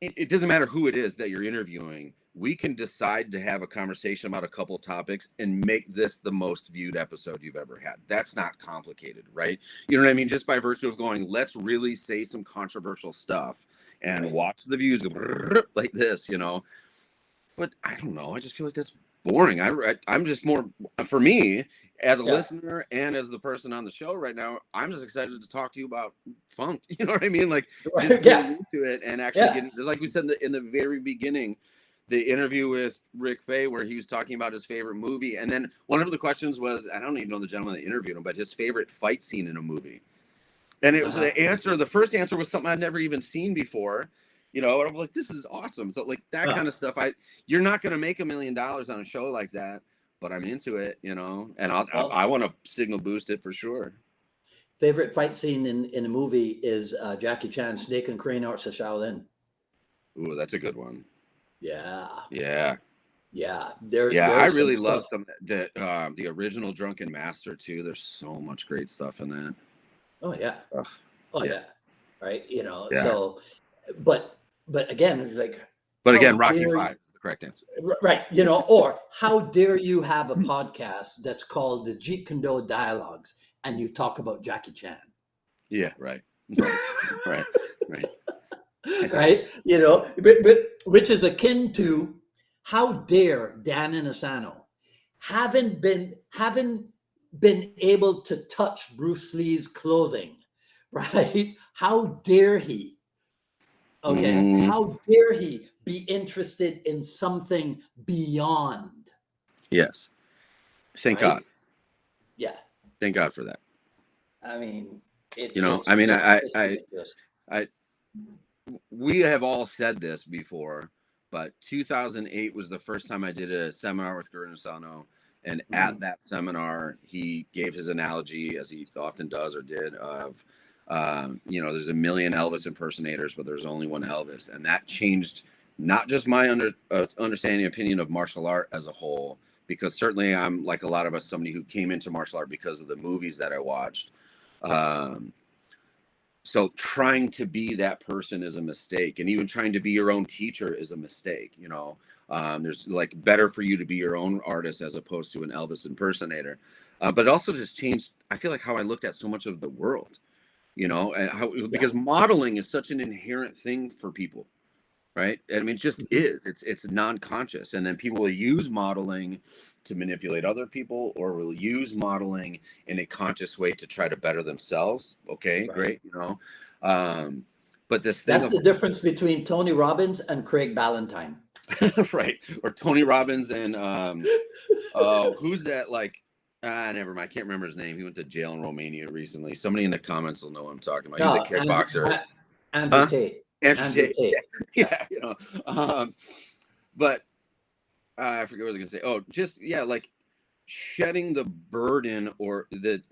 A: it doesn't matter who it is that you're interviewing. We can decide to have a conversation about a couple of topics and make this the most viewed episode you've ever had. That's not complicated, right? You know what I mean? Just by virtue of going, let's really say some controversial stuff and
B: Right.
A: watch the views go like this, you know? But I don't know. I just feel like that's boring. I'm just more, for me, as a listener and as the person on the show right now, I'm just excited to talk to you about funk. You know what I mean? Like, just getting into it and actually getting, just like we said in the very beginning, the interview with Rick Fay, where he was talking about his favorite movie. And then one of the questions was, I don't even know the gentleman that interviewed him, but his favorite fight scene in a movie. And it was the first answer was something I'd never even seen before. You know, and I'm like, this is awesome. So like that kind of stuff, you're not going to make $1 million on a show like that, but I'm into it, you know, and I want to signal boost it for sure.
B: Favorite fight scene in a movie is Jackie Chan's Snake and Crane Arts of Shaolin.
A: Ooh, that's a good one.
B: Yeah.
A: Yeah.
B: Yeah.
A: I really love the original Drunken Master too. There's so much great stuff in that.
B: Oh yeah.
A: Ugh.
B: Oh yeah. Right. You know,
A: Yeah.
B: so, but again, it's like,
A: but again, Rocky V is the correct answer.
B: Right. You know, or how dare you have a podcast that's called the Jeet Kune Dialogues and you talk about Jackie Chan?
A: Yeah. Right. Right.
B: Right. You know, but which is akin to how dare Dan Inosanto, having been able to touch Bruce Lee's clothing, right? How dare he? Okay. How dare he be interested in something beyond?
A: Yes. Thank God.
B: Yeah.
A: Thank God for that.
B: I mean,
A: we have all said this before, but 2008 was the first time I did a seminar with Guru Sano. And at that seminar, he gave his analogy, as he often does or did, of, there's 1 million Elvis impersonators, but there's only one Elvis. And that changed not just my understanding opinion of martial art as a whole, because certainly I'm, like a lot of us, somebody who came into martial art because of the movies that I watched. So trying to be that person is a mistake. And even trying to be your own teacher is a mistake, you know. There's like better for you to be your own artist as opposed to an Elvis impersonator. But it also just changed, I feel like, how I looked at so much of the world, you know, and because modeling is such an inherent thing for people, right? I mean, it just is. It's non-conscious. And then people will use modeling to manipulate other people, or will use modeling in a conscious way to try to better themselves. Okay, great, you know. But this thing,
B: that's the difference between Tony Robbins and Craig Ballantyne.
A: Right. Or Tony Robbins and who's that, like, never mind, I can't remember his name. He went to jail in Romania recently. Somebody in the comments will know what I'm talking about. He's a kickboxer.
B: Andrew Tate.
A: Andrew Tate. Yeah, you know. But I forget what I was gonna say. Oh, just like shedding the burden or the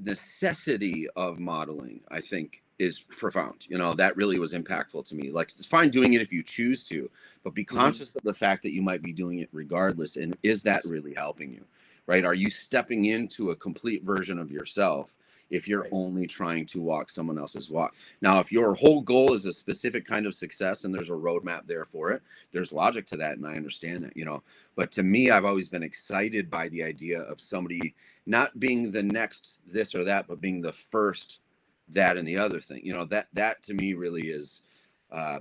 A: necessity of modeling, I think, is profound. You know, that really was impactful to me. Like, it's fine doing it if you choose to, but be conscious of the fact that you might be doing it regardless. And is that really helping you? Right? Are you stepping into a complete version of yourself if you're only trying to walk someone else's walk? Now, if your whole goal is a specific kind of success and there's a roadmap there for it, there's logic to that, and I understand that, you know. But to me, I've always been excited by the idea of somebody not being the next this or that, but being the first that and the other thing. You know, that to me really is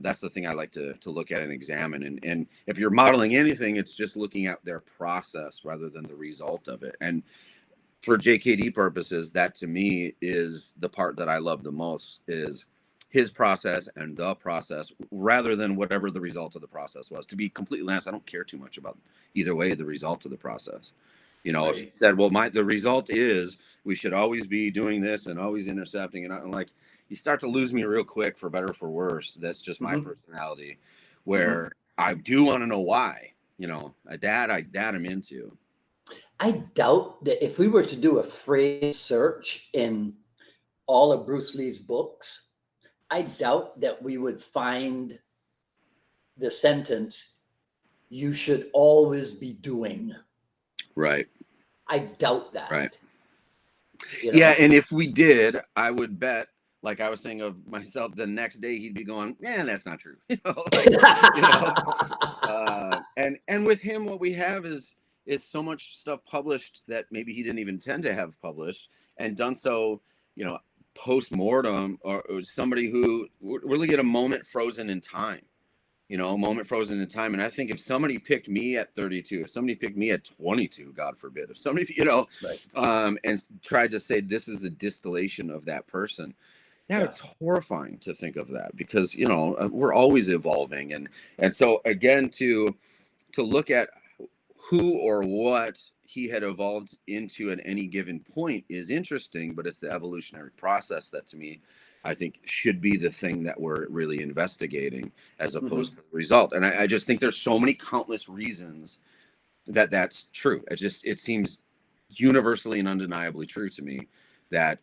A: that's the thing I like to look at and examine. And if you're modeling anything, it's just looking at their process rather than the result of it. And for JKD purposes, that to me is the part that I love the most, is his process and the process rather than whatever the result of the process was. To be completely honest, I don't care too much about either way the result of the process. You know, if he said, well, the result is we should always be doing this and always intercepting, and I'm like, you start to lose me real quick, for better or for worse. That's just my personality, where I do want to know why. You know, that I'm into.
B: I doubt that if we were to do a phrase search in all of Bruce Lee's books, I doubt that we would find the sentence, "You should always be doing."
A: Right.
B: I doubt that.
A: Right.
B: You know?
A: Yeah, and if we did, I would bet, like I was saying of myself, the next day he'd be going, "Man, that's not true." You know, like, you know. And with him, what we have is so much stuff published that maybe he didn't even intend to have published, and done so, you know, post-mortem, or somebody who really get a moment frozen in time. You know, a moment frozen in time. And I think if somebody picked me at 32, if somebody picked me at 22, God forbid, if somebody, you know, and tried to say this is a distillation of that person, it's horrifying to think of that, because, you know, we're always evolving. And so again, to look at who or what he had evolved into at any given point is interesting, but it's the evolutionary process that, to me, I think should be the thing that we're really investigating, as opposed to the result. And I just think there's so many countless reasons that that's true. It seems universally and undeniably true to me that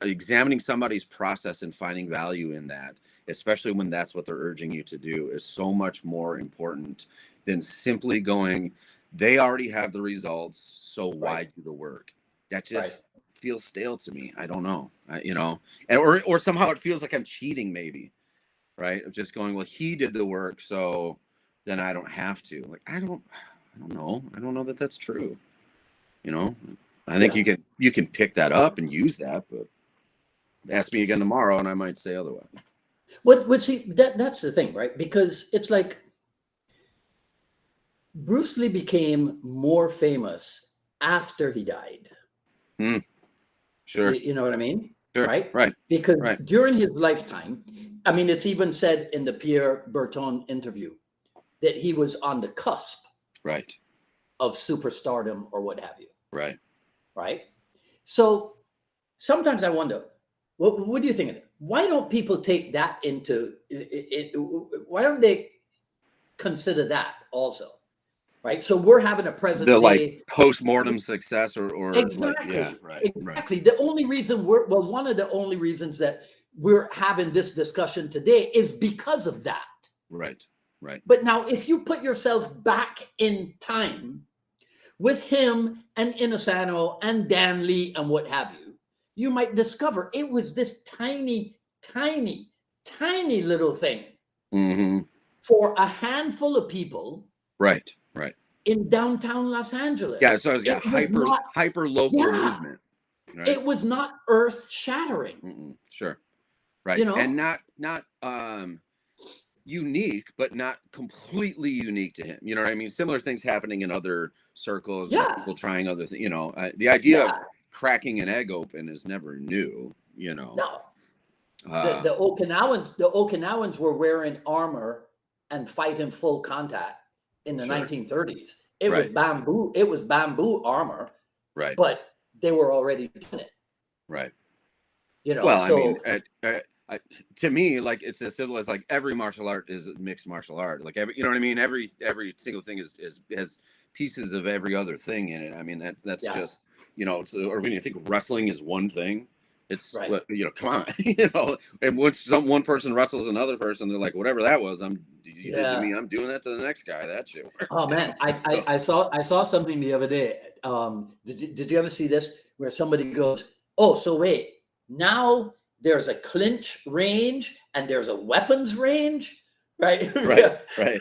A: examining somebody's process and finding value in that, especially when that's what they're urging you to do, is so much more important than simply going, they already have the results, so why do the work? That just feels stale to me. I don't know, you know, and or somehow it feels like I'm cheating, maybe, right? Of just going, well, he did the work, so then I don't have to. Like, I don't know that that's true. You know, I think you can pick that up and use that, but ask me again tomorrow and I might say otherwise.
B: What see, that's the thing, right? Because it's like Bruce Lee became more famous after he died.
A: Sure.
B: You know what I mean?
A: Sure. Right.
B: Because during his lifetime, I mean, it's even said in the Pierre Berton interview that he was on the cusp of superstardom or what have you. Right. So sometimes I wonder, what do you think of it? Why don't people take that into it? Why don't they consider that also? Right. So we're having a present day,
A: like post-mortem success or
B: exactly.
A: Like,
B: Exactly. The only reason one of the only reasons that we're having this discussion today is because of that.
A: Right.
B: But now if you put yourself back in time with him and Inosanto and Dan Lee and what have you, you might discover it was this tiny little thing for a handful of people.
A: Right.
B: In downtown Los Angeles.
A: Yeah, so it's got hyper local movement. Right?
B: It was not earth shattering.
A: Sure. Right.
B: You know?
A: And not unique, but not completely unique to him. You know what I mean? Similar things happening in other circles, people trying other things. You know, the idea of cracking an egg open is never new, you know.
B: No. The Okinawans were wearing armor and fighting full contact in the 1930s. It was bamboo. It was bamboo armor.
A: Right.
B: But they were already doing it.
A: Right.
B: You know.
A: Well,
B: so,
A: I mean, to me, like, it's as simple as like every martial art is a mixed martial art. Like you know what I mean? Every single thing has pieces of every other thing in it. I mean, that's just, you know. Or when you think wrestling is one thing, It's
B: Right.
A: what, come on, And once one person wrestles another person, they're like, whatever that was, you did to
B: Yeah.
A: me, I'm doing that to the next guy. That shit works.
B: Oh man, I saw something the other day. Did you ever see this where somebody goes, "Oh, so wait, now there's a clinch range and there's a weapons range, right?"
A: Right, right.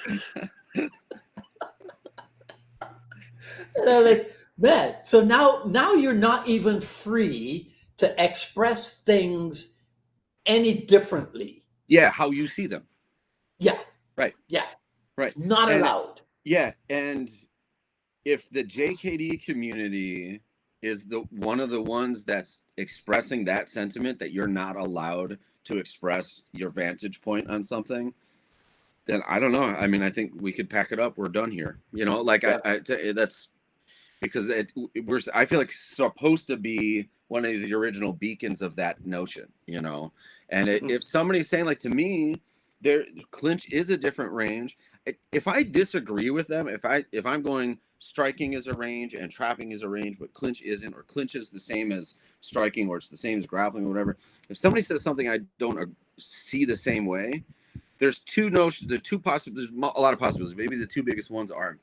B: And I'm like, man, so now you're not even free to express things any differently.
A: Yeah, how you see them.
B: Yeah,
A: Right,
B: yeah,
A: right.
B: not
A: And
B: allowed.
A: yeah, and if the JKD community is the one of the ones that's expressing that sentiment that you're not allowed to express your vantage point on something, then I don't know. I mean, I think we could pack it up. We're done here. Like
B: Yeah.
A: that's because I feel like it's supposed to be one of the original beacons of that notion, And if somebody's saying, like, to me, clinch is a different range. If I disagree with them, if I'm going striking is a range and trapping is a range, but clinch isn't, or clinch is the same as striking, or it's the same as grappling, or whatever. If somebody says something I don't see the same way, there's two notions. There's a lot of possibilities. Maybe the two biggest ones are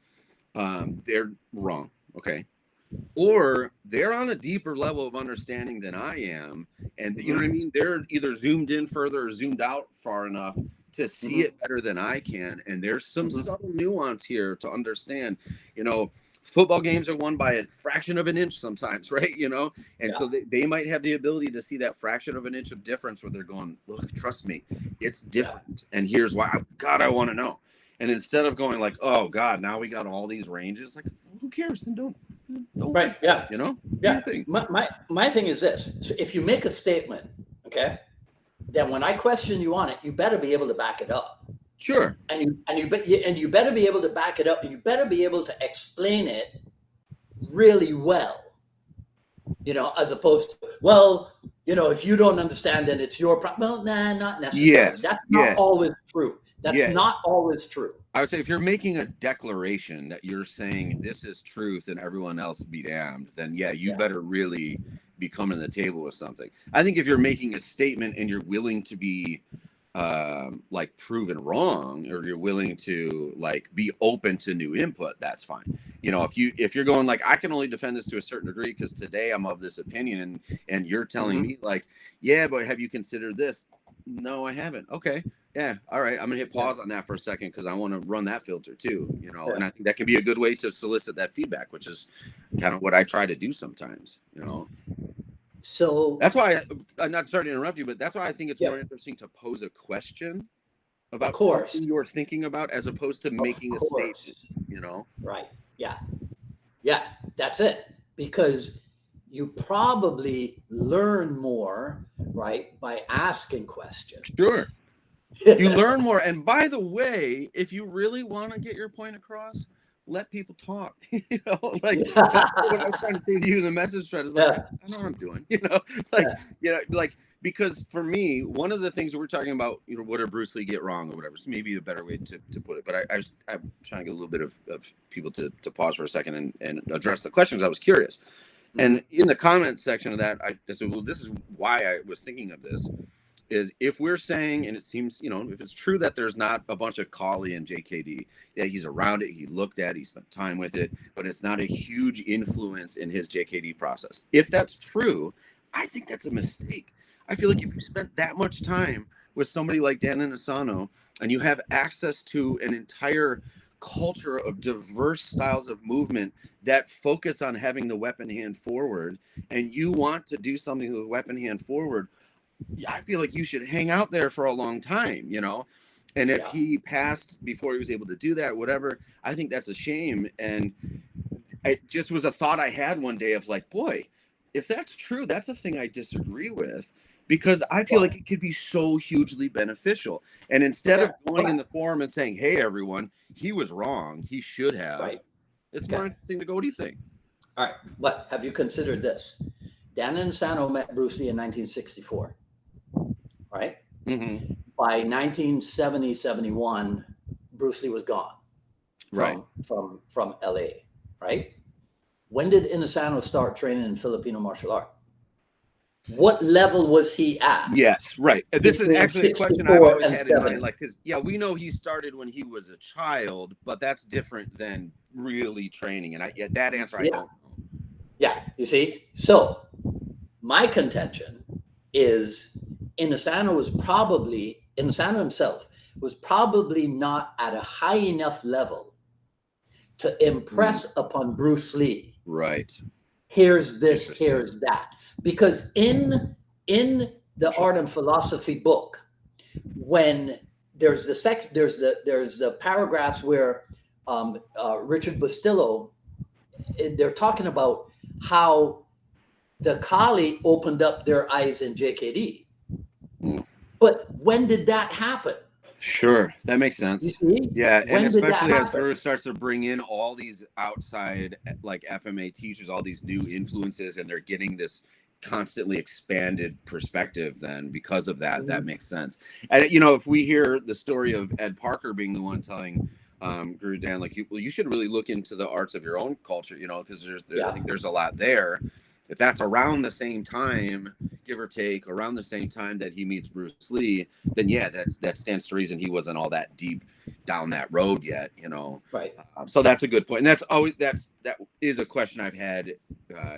A: they're wrong. Okay. Or they're on a deeper level of understanding than I am. And you know what I mean? They're either zoomed in further or zoomed out far enough to see it better than I can. And there's some subtle nuance here to understand. Football games are won by a fraction of an inch sometimes, right? And so they might have the ability to see that fraction of an inch of difference where they're going, look, trust me, it's different. And here's why. God, I want to know. And instead of going like, oh God, now we got all these ranges, like, who cares? Then don't
B: Right. Yeah.
A: Yeah.
B: My thing is this: so if you make a statement, okay, then when I question you on it, you better be able to back it up.
A: Sure.
B: And you better be able to back it up, and you better be able to explain it really well. As opposed to, well, if you don't understand, then it's your problem. Well, nah, not necessarily.
A: Yes.
B: That's not always true. That's not always true.
A: I would say if you're making a declaration that you're saying this is truth and everyone else be damned, then you better really be coming to the table with something. I think if you're making a statement and you're willing to be like proven wrong, or you're willing to like be open to new input, that's fine. If you're going like, I can only defend this to a certain degree because today I'm of this opinion, and you're telling me like, yeah, but have you considered this? No, I haven't. Okay. Yeah. All right. I'm gonna hit pause on that for a second because I want to run that filter too, and I think that can be a good way to solicit that feedback, which is kind of what I try to do sometimes, So that's why I'm not sorry to interrupt you, but that's why I think it's more interesting to pose a question about something you're thinking about as opposed to making a statement,
B: Right. Yeah. Yeah. That's it. Because you probably learn more, right, by asking questions.
A: Sure. You learn more. And by the way, if you really want to get your point across, let people talk. That's what I was trying to say to you in the message thread is like, I know what I'm doing. Because for me, one of the things that we're talking about, what did Bruce Lee get wrong or whatever, so maybe a better way to put it. But I'm trying to get a little bit of people to pause for a second and address the questions. I was curious. And in the comment section of that, I said, well, this is why I was thinking of this, is if we're saying, and it seems, if it's true that there's not a bunch of Kali and JKD, he's around it, he looked at it, he spent time with it, but it's not a huge influence in his JKD process. If that's true, I think that's a mistake. I feel like if you spent that much time with somebody like Dan Inosanto and you have access to an entire culture of diverse styles of movement that focus on having the weapon hand forward, and you want to do something with weapon hand forward, I feel like you should hang out there for a long time, and if he passed before he was able to do that, whatever, I think that's a shame. And it just was a thought I had one day of like, boy, if that's true, that's a thing I disagree with, because I feel like it could be so hugely beneficial. And instead of going in the forum and saying, hey, everyone, he was wrong, he should have, it's more interesting to go, what do you think?
B: All right. But have you considered this? Dan Inosanto met Bruce Lee in 1964. Right?
A: Mm-hmm.
B: By 1970, 71, Bruce Lee was gone from LA, right? When did Inosanto start training in Filipino martial art? What level was he at?
A: Yes, right. This is
B: Between
A: actually a question I've
B: 64
A: always
B: and
A: had in
B: 70.
A: mind. Like, because yeah, we know he started when he was a child, but that's different than really training. And that answer I
B: Yeah.
A: don't know.
B: Yeah, you see? So my contention is Inosanto himself was probably not at a high enough level to impress upon Bruce Lee.
A: Right.
B: Here's this, here's that. Because in the Art and Philosophy book, when there's the paragraphs where Richard Bustillo, they're talking about how the Kali opened up their eyes in JKD. But when did that happen?
A: Sure, that makes sense.
B: You see?
A: Yeah,
B: When
A: and
B: did that
A: especially as
B: happen?
A: Guru starts to bring in all these outside, like FMA teachers, all these new influences, and they're getting this constantly expanded perspective. Then, because of that, that makes sense. And you know, if we hear the story of Ed Parker being the one telling Guru Dan, like, you should really look into the arts of your own culture, you know, because I think there's a lot there. If that's around the same time, give or take, around the same time that he meets Bruce Lee, then yeah, that stands to reason he wasn't all that deep down that road yet, you know.
B: Right.
A: So that's a good point, and that is a question I've had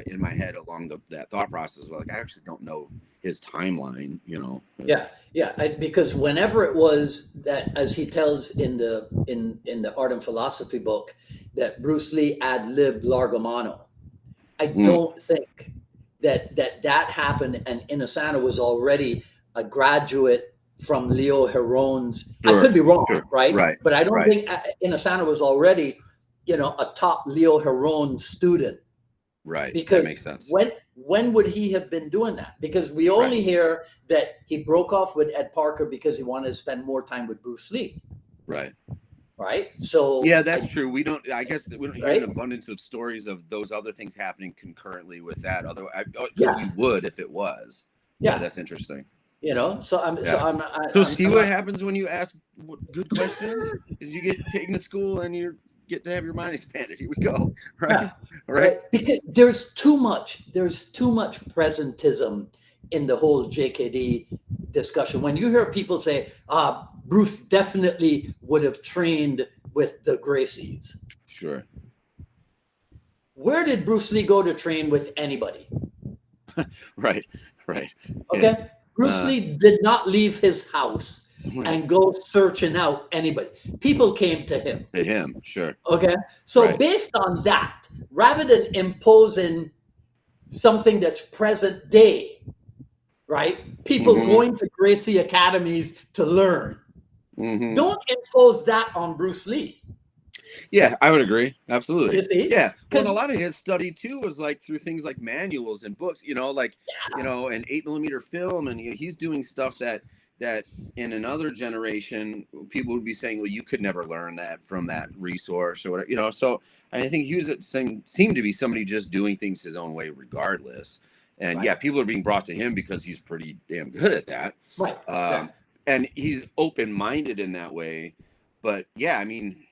A: in my head along that thought process. Like, I actually don't know his timeline, you know.
B: Because whenever it was that, as he tells in the Art and Philosophy book, that Bruce Lee ad-libbed Largomano, I don't think that happened, and Inosanto was already a graduate from Leo Heron's. I could be wrong, right? But I don't think Inosanto was already, a top Leo Heron student.
A: Right.
B: Because
A: that makes sense.
B: When would he have been doing that? Because we only hear that he broke off with Ed Parker because he wanted to spend more time with Bruce Lee.
A: Right.
B: Right. So
A: yeah, that's true. I guess we don't hear an abundance of stories of those other things happening concurrently with that. Otherwise, we would if it was. Yeah, that's interesting.
B: So
A: see what happens when you ask good questions is you get taken to school and you get to have your mind expanded. Here we go. Right. Right.
B: Because there's too much presentism in the whole JKD discussion. When you hear people say, Bruce definitely would have trained with the Gracies.
A: Sure.
B: Where did Bruce Lee go to train with anybody?
A: Right.
B: Okay. Yeah. Bruce Lee did not leave his house and go searching out anybody. People came to him.
A: Sure.
B: Okay. So based on that, rather than imposing something that's present day, right? People going to Gracie academies to learn. Don't impose that on Bruce Lee.
A: Yeah, I would agree. Absolutely.
B: You see?
A: Yeah. Well, a lot of his study too was like through things like manuals and books, and 8mm film, and he's doing stuff that in another generation people would be saying, well, you could never learn that from that resource or whatever, So I think he seemed to be somebody just doing things his own way regardless. And people are being brought to him because he's pretty damn good at that.
B: Right.
A: And he's open-minded in that way. But yeah, I mean,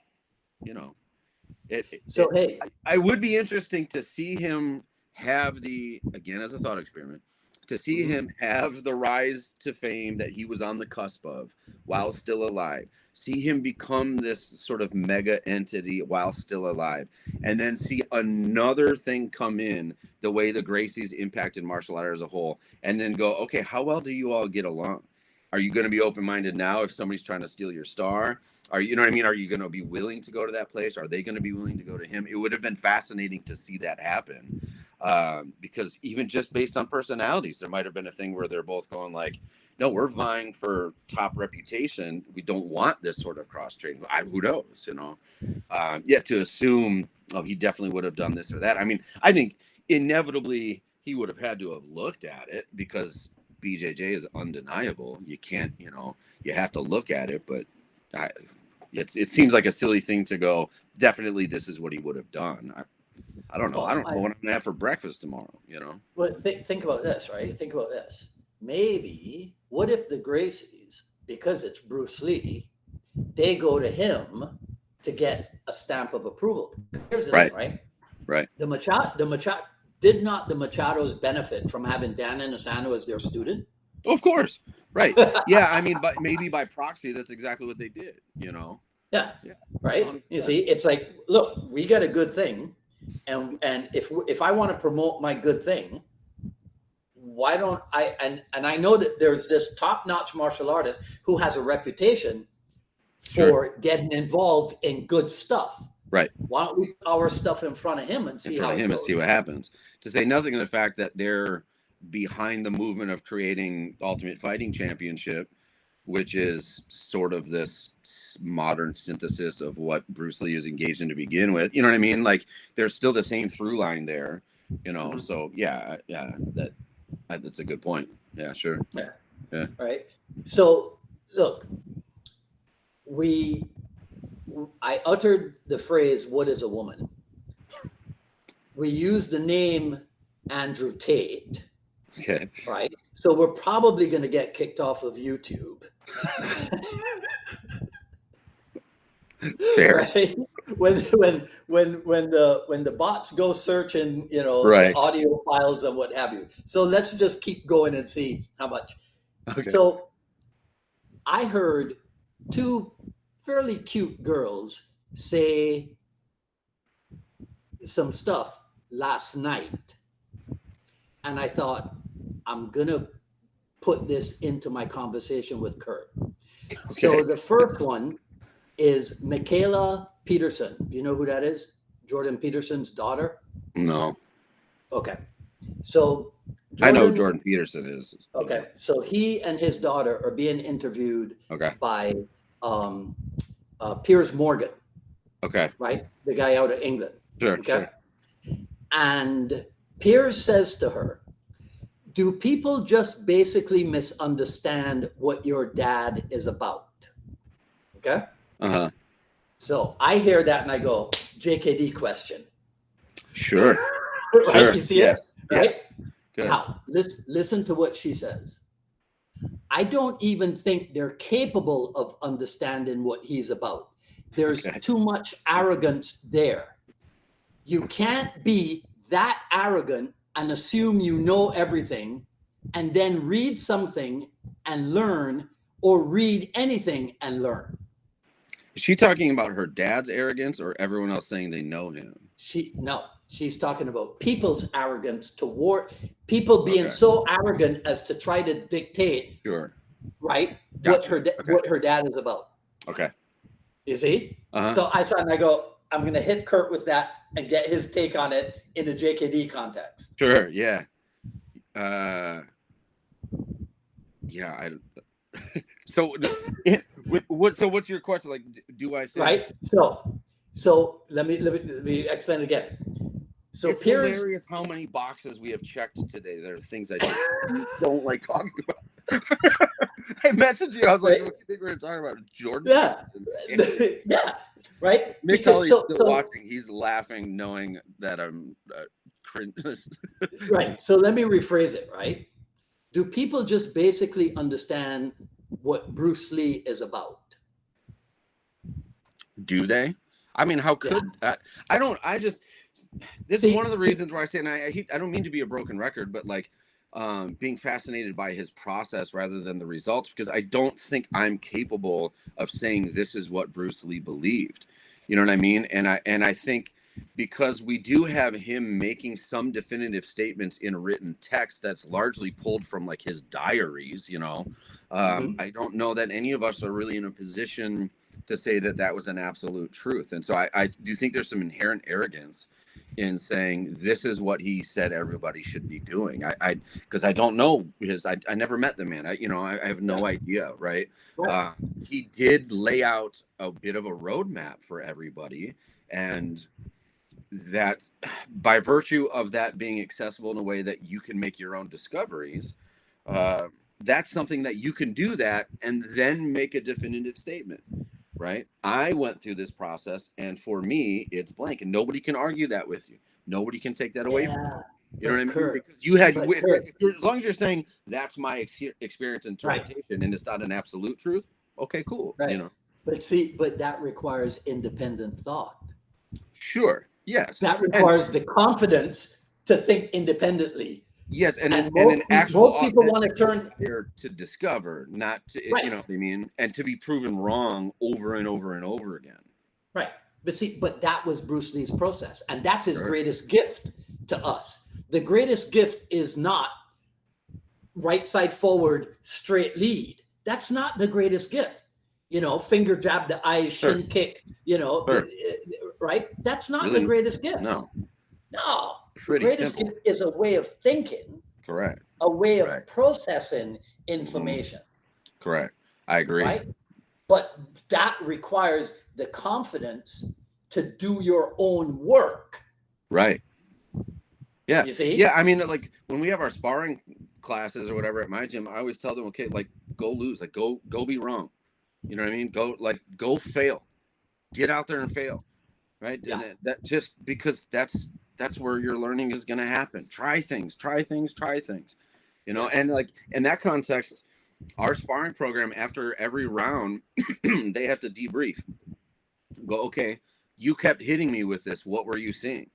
A: I would be interesting to see him have again, as a thought experiment, to see him have the rise to fame that he was on the cusp of while still alive. See him become this sort of mega entity while still alive, and then see another thing come in the way the Gracies impacted martial art as a whole, and then go, okay, how well do you all get along? Are you going to be open-minded now if somebody's trying to steal your star? Are you know what I mean? Are you going to be willing to go to that place? Are they going to be willing to go to him? It would have been fascinating to see that happen. Because even just based on personalities, there might have been a thing where they're both going like, no, we're vying for top reputation. We don't want this sort of cross training. Who knows, Yet to assume, he definitely would have done this or that. I mean, I think inevitably he would have had to have looked at it because BJJ is undeniable. You can't, you have to look at it, but it seems like a silly thing to go, definitely this is what he would have done. I don't know. I don't know what I'm going to have for breakfast tomorrow,
B: Well, think about this, right? Think about this. Maybe, what if the Gracies, because it's Bruce Lee, they go to him to get a stamp of approval? Here's the thing, right?
A: Right.
B: The Machado did not the Machados benefit from having Dan Inosanto as their student?
A: Oh, of course. Right. Yeah. I mean, but maybe by proxy, that's exactly what they did, you know?
B: Yeah.
A: Yeah.
B: Right.
A: 100%.
B: You see, it's like, look, we got a good thing. And if I want to promote my good thing, why don't I, and I know that there's this top-notch martial artist who has a reputation for getting involved in good stuff.
A: Right.
B: Why don't we put our stuff in front of him and see how it goes?
A: And see what happens. To say nothing of the fact that they're behind the movement of creating Ultimate Fighting Championship, which is sort of this modern synthesis of what Bruce Lee is engaged in to begin with. You know what I mean? Like there's still the same through line there, you know?
B: Mm-hmm.
A: So yeah, that's a good point. Yeah, sure. Yeah.
B: Right. So look, I uttered the phrase, "What is a woman?" We used the name Andrew Tate.
A: Okay.
B: Right. So we're probably going to get kicked off of YouTube.
A: Fair.
B: Right? When the bots go searching, you know,
A: right.
B: the audio files and what have you. So let's just keep going and see how much.
A: Okay.
B: So I heard two fairly cute girls say some stuff last night. And I thought, I'm going to put this into my conversation with Kurt. Okay. So the first one is Michaela Peterson. Do you know who that is? Jordan Peterson's daughter?
A: No.
B: Okay. So
A: Jordan, I know Jordan Peterson is.
B: Okay. So he and his daughter are being interviewed by Piers Morgan.
A: Okay.
B: Right? The guy out of England.
A: Sure.
B: Okay.
A: Sure.
B: And Piers says to her, do people just basically misunderstand what your dad is about? Okay.
A: Uh-huh.
B: So I hear that and I go, JKD question.
A: Sure.
B: Right?
A: Sure.
B: You see
A: yes.
B: it? Right?
A: Yes. Good.
B: Now, listen to what she says. I don't even think they're capable of understanding what he's about. There's too much arrogance there. You can't be that arrogant and assume you know everything and then read something and learn, or read anything and learn.
A: Is she talking about her dad's arrogance or everyone else saying they know him?
B: She's talking about people's arrogance toward people being so arrogant as to try to dictate, right, gotcha. What her dad is about.
A: Okay.
B: You see? Uh-huh. So I saw and I go, I'm going to hit Kurt with that and get his take on it in a JKD context.
A: Sure. Yeah. So what's your question? Like, do I think?
B: Right. So let me explain it again. So
A: it's hilarious how many boxes we have checked today. There are things I just don't like talking about. I messaged you. I was like, "What do you think we're going to talk about?" Jordan.
B: Yeah. Yeah. Right.
A: Mick Tully's still watching. He's laughing, knowing that I'm cringe.
B: Right. So let me rephrase it. Right. Do people just basically understand what Bruce Lee is about?
A: Do they? I mean, how could I don't. I just. This is one of the reasons why I say, and I don't mean to be a broken record, but like being fascinated by his process rather than the results, because I don't think I'm capable of saying this is what Bruce Lee believed. You know what I mean? And I think because we do have him making some definitive statements in written text that's largely pulled from like his diaries, you know, I don't know that any of us are really in a position to say that that was an absolute truth. And so I do think there's some inherent arrogance in saying this is what he said everybody should be doing. Because I don't know I never met the man. I have no idea, right? He did lay out a bit of a roadmap for everybody, and that by virtue of that being accessible in a way that you can make your own discoveries, that's something that you can do that and then make a definitive statement. Right. I went through this process, and for me, it's blank, and nobody can argue that with you. Nobody can take that away from you. You know what I mean?
B: Kurt,
A: because you had, as long as you're saying that's my experience interpretation, and it's not an absolute truth. Okay, cool.
B: Right.
A: You know.
B: But that requires independent thought.
A: Sure. Yes.
B: That requires the confidence to think independently.
A: Yes, and
B: And
A: an actual
B: most people want to
A: authentic
B: turn
A: desire to discover, not to,
B: right,
A: you know what I mean, and to be proven wrong over and over and over again.
B: right. But see, but that was Bruce Lee's process, and that's his
A: Sure.
B: greatest gift to us. The greatest gift is not right side forward, straight lead. That's not the greatest gift. You know, finger jab the eyes,
A: Sure.
B: shin kick, you know,
A: Sure.
B: right? That's not the
A: Really?
B: greatest gift.
A: No,
B: No, the
A: pretty
B: greatest
A: simple.
B: gift is a way of thinking,
A: Correct.
B: a way of
A: Correct.
B: processing information,
A: Correct. I agree.
B: right? But that requires the confidence to do your own work.
A: Right. Yeah.
B: You see?
A: Yeah. I mean, like when we have our sparring classes or whatever at my gym, I always tell them, okay, like go lose, like go be wrong. You know what I mean? Go fail. Get out there and fail. Right.
B: Yeah.
A: And that just because that's where your learning is going to happen. Try things. You know, and like in that context, our sparring program after every round, they have to debrief. Go, okay, you kept hitting me with this. What were you seeing?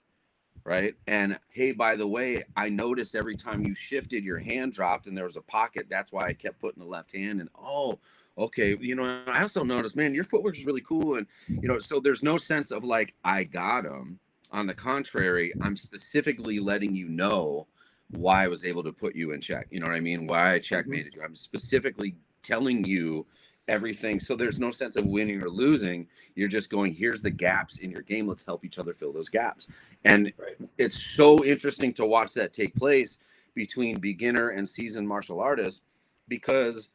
A: Right. And hey, by the way, I noticed every time you shifted, your hand dropped and there was a pocket. That's why I kept putting the left hand. And oh, okay. You know, I also noticed, man, your footwork is really cool. And, you know, so there's no sense of like, I got him. On the contrary, I'm specifically letting you know why I was able to put you in check. You know what I mean? Why I checkmated you. I'm specifically telling you everything. So there's no sense of winning or losing. You're just going, here's the gaps in your game. Let's help each other fill those gaps. And it's so interesting to watch that take place between beginner and seasoned martial artists, because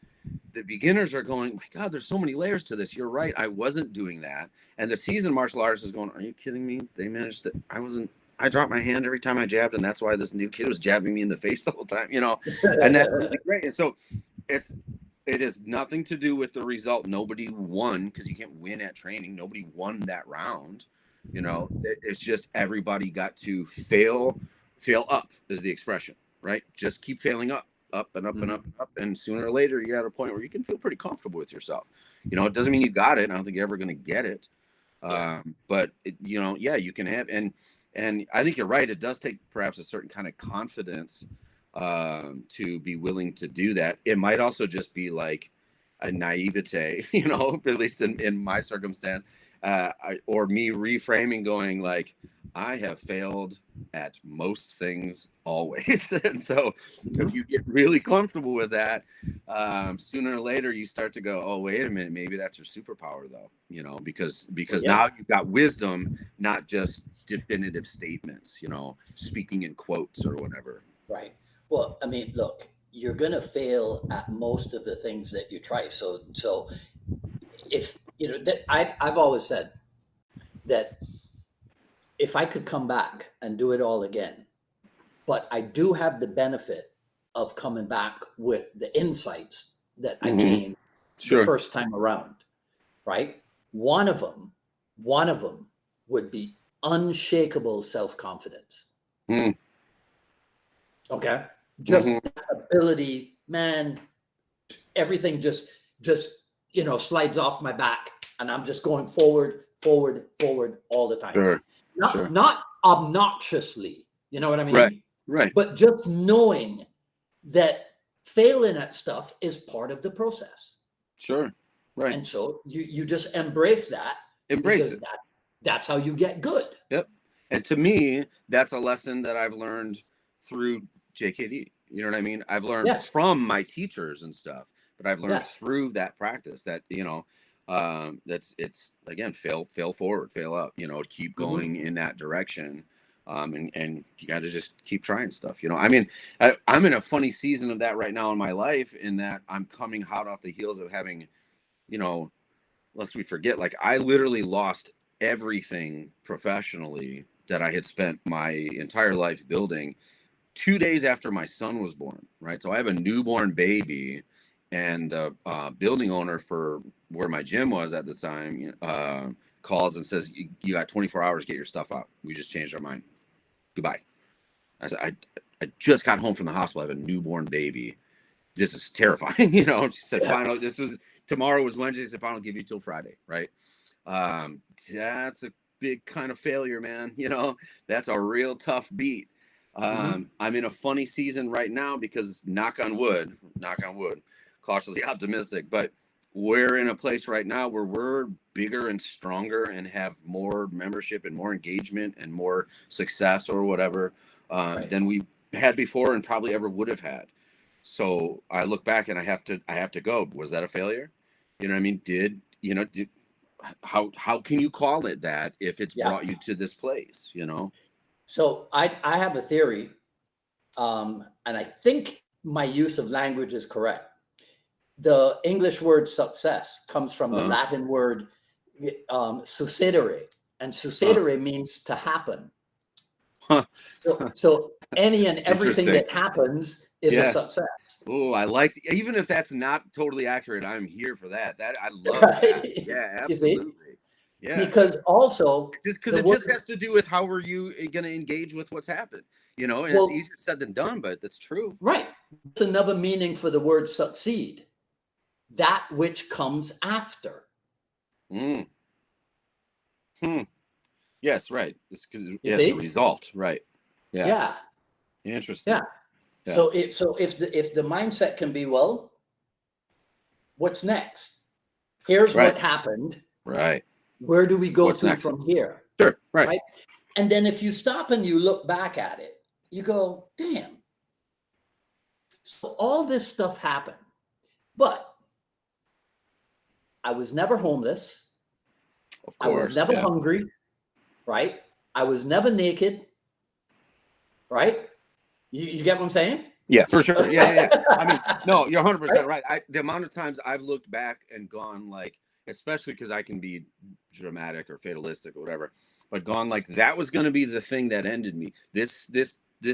A: the beginners are going, my God, there's so many layers to this. You're right. I wasn't doing that. And the seasoned martial artist is going, are you kidding me? They managed to, I dropped my hand every time I jabbed. And that's why this new kid was jabbing me in the face the whole time, you know, and that's really great. And so it has nothing to do with the result. Nobody won, because you can't win at training. Nobody won that round. You know, it's just everybody got to fail up is the expression, right? Just keep failing up and up and up and up. And sooner or later, you're at a point where you can feel pretty comfortable with yourself. You know, it doesn't mean you got it. I don't think you're ever going to get it. But, you know, yeah, you can have. And I think you're right. It does take perhaps a certain kind of confidence to be willing to do that. It might also just be like a naivete, you know, at least in my circumstance, or me reframing, going like, I have failed at most things always. And so if you get really comfortable with that, sooner or later you start to go, oh, wait a minute, maybe that's your superpower though, you know, because now you've got wisdom, not just definitive statements, you know, speaking in quotes or whatever.
B: Right. Well, I mean, look, you're going to fail at most of the things that you try. So if, you know, that I've always said that if I could come back and do it all again, but I do have the benefit of coming back with the insights that I gained the first time around, right? One of them would be unshakable self-confidence. Okay. Just that ability, man, everything just, you know, slides off my back and I'm just going forward all the time. Not obnoxiously, you know what I mean?
A: Right.
B: But just knowing that failing at stuff is part of the process.
A: Sure. Right.
B: And so you just embrace that.
A: Embrace it.
B: That's how you get good.
A: Yep. And to me, that's a lesson that I've learned through JKD. You know what I mean? I've learned from my teachers and stuff, but I've learned through that practice that, you know, it's again, fail forward, fail up, you know, keep going in that direction. And you got to just keep trying stuff, you know. I mean, I'm in a funny season of that right now in my life, in that I'm coming hot off the heels of having, you know, lest we forget, like I literally lost everything professionally that I had spent my entire life building 2 days after my son was born, right? So I have a newborn baby, and the building owner for where my gym was at the time calls and says, you got 24 hours to get your stuff out. We just changed our mind. Goodbye. I said, I just got home from the hospital. I have a newborn baby. This is terrifying. You know, she said, final, tomorrow was Wednesday. She said, fine, I'll give you till Friday. Right. That's a big kind of failure, man. You know, that's a real tough beat.
B: Mm-hmm.
A: I'm in a funny season right now because knock on wood, cautiously optimistic, but we're in a place right now where we're bigger and stronger and have more membership and more engagement and more success or whatever
B: Right.
A: than we had before and probably ever would have had. So I look back and I have to go, was that a failure? You know what I mean? How can you call it that if it's
B: Yeah.
A: brought you to this place, you know?
B: So I have a theory, and I think my use of language is correct. The English word success comes from the Latin word succedere, and succedere means to happen.
A: Huh.
B: So any and everything that happens is a success.
A: Oh, I like, even if that's not totally accurate, I'm here for that. I love
B: Right?
A: that. Yeah, absolutely. Yeah.
B: Because also
A: Just because it just has to do with how are you going to engage with what's happened, you know, and it's easier said than done, but that's true.
B: Right. It's another meaning for the word succeed. That which comes after.
A: Mm. Yes, right. It's because it's a result, right? Yeah.
B: Yeah.
A: Interesting.
B: Yeah. So if the mindset can be, well, what's next? Here's what happened.
A: Right.
B: Where do we go from here?
A: Sure. Right.
B: And then if you stop and you look back at it, you go, damn. So all this stuff happened, but I was never homeless.
A: Of course.
B: I was never hungry, right? I was never naked, right? You get what I'm saying?
A: Yeah, for sure. Yeah. I mean, no, you're 100% right. The amount of times I've looked back and gone like, especially because I can be dramatic or fatalistic or whatever, but gone like that was going to be the thing that ended me. This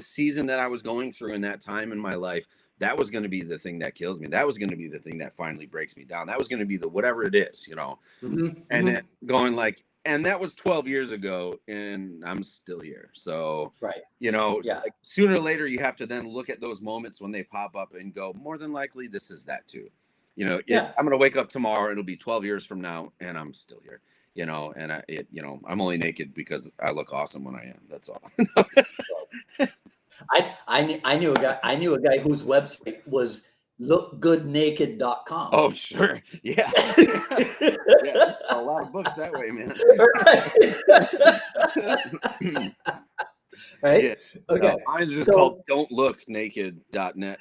A: season that I was going through in that time in my life, that was going to be the thing that kills me. That was going to be the thing that finally breaks me down. That was going to be the whatever it is, you know. And then going like, and that was 12 years ago, and I'm still here. So, you know, like sooner or later, you have to then look at those moments when they pop up and go, more than likely, this is that too. You know, I'm going to wake up tomorrow. It'll be 12 years from now, and I'm still here. You know, and I'm only naked because I look awesome when I am. That's all.
B: I knew a guy whose website was lookgoodnaked.com.
A: Oh, sure. Yeah. That's a lot of books that way, man.
B: Right?
A: Yeah.
B: Okay.
A: No, mine's just called don'tlooknaked.net.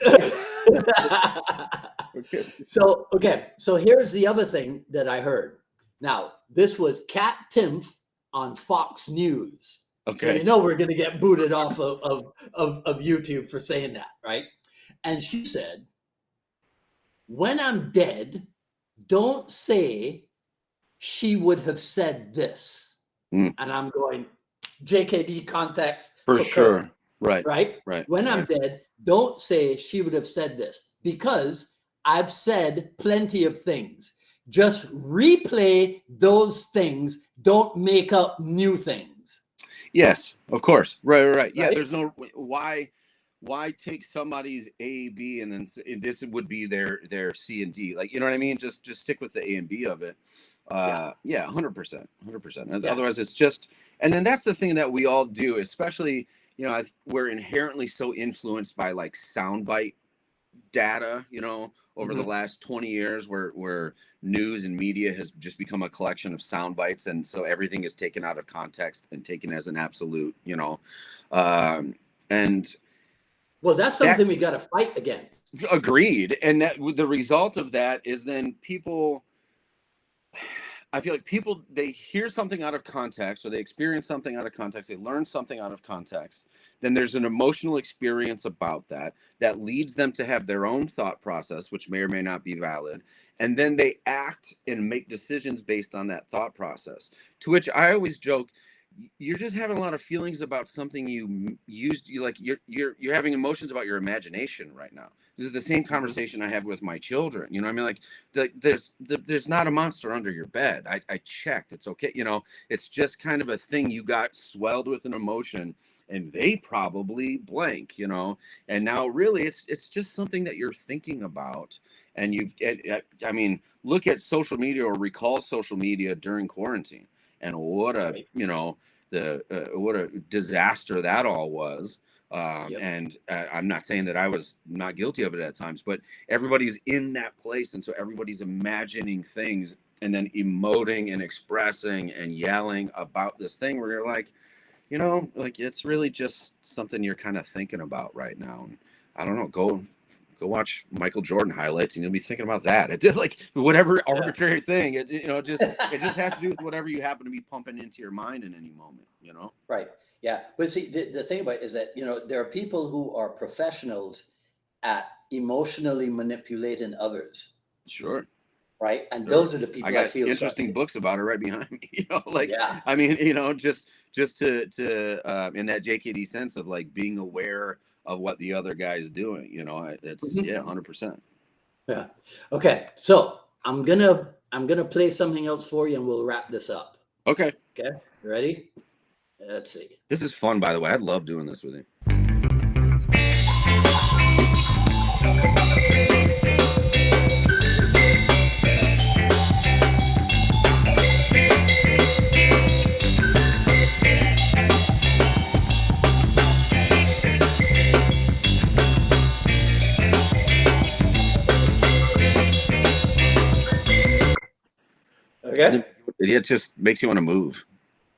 B: So here's the other thing that I heard. Now, this was Kat Timpf on Fox News. So you know we're going to get booted off of YouTube for saying that, right? And she said, when I'm dead, don't say she would have said this. And I'm going, JKD context.
A: For sure. Right.
B: When I'm dead, don't say she would have said this, because I've said plenty of things. Just replay those things. Don't make up new things.
A: Yes, of course. Right. Yeah, there's no why take somebody's A, B, and then this would be their C and D. Like, you know what I mean? Just stick with the A and B of it. Yeah, 100%. Otherwise, it's just, and then that's the thing that we all do, especially, you know, we're inherently so influenced by like soundbite data, you know, over the last 20 years where news and media has just become a collection of sound bites. And so everything is taken out of context and taken as an absolute, you know, and
B: well, that's something we got to fight again.
A: Agreed. And that the result of that is then I feel like people, they hear something out of context, or they experience something out of context, they learn something out of context, then there's an emotional experience about that leads them to have their own thought process, which may or may not be valid. And then they act and make decisions based on that thought process, to which I always joke, you're just having a lot of feelings about something you used. You're having emotions about your imagination right now. This is the same conversation I have with my children. You know what I mean? Like there's not a monster under your bed. I checked. It's okay. You know, it's just kind of a thing you got swelled with an emotion, and they probably blank, you know, and now really it's just something that you're thinking about. And I mean, look at social media, or recall social media during quarantine. And what a, you know, what a disaster that all was. And I'm not saying that I was not guilty of it at times, but everybody's in that place. And so everybody's imagining things and then emoting and expressing and yelling about this thing where you're like, you know, like it's really just something you're kind of thinking about right now. And I don't know, go watch Michael Jordan highlights and you'll be thinking about that. It did like whatever arbitrary thing. It just has to do with whatever you happen to be pumping into your mind in any moment, you know?
B: Right. Yeah. But see, the thing about it is that, you know, there are people who are professionals at emotionally manipulating others.
A: Sure.
B: Right. And those are the people
A: I got
B: feel
A: interesting books about it right behind me, you know, like,
B: yeah.
A: I mean, you know, just to in that JKD sense of like being aware of what the other guy is doing, you know, it's 100%.
B: Yeah. Okay. So I'm gonna play something else for you and we'll wrap this up.
A: Okay.
B: Okay. You ready? Let's see.
A: This is fun, by the way. I love doing this with you.
B: Okay.
A: It just makes you want to move.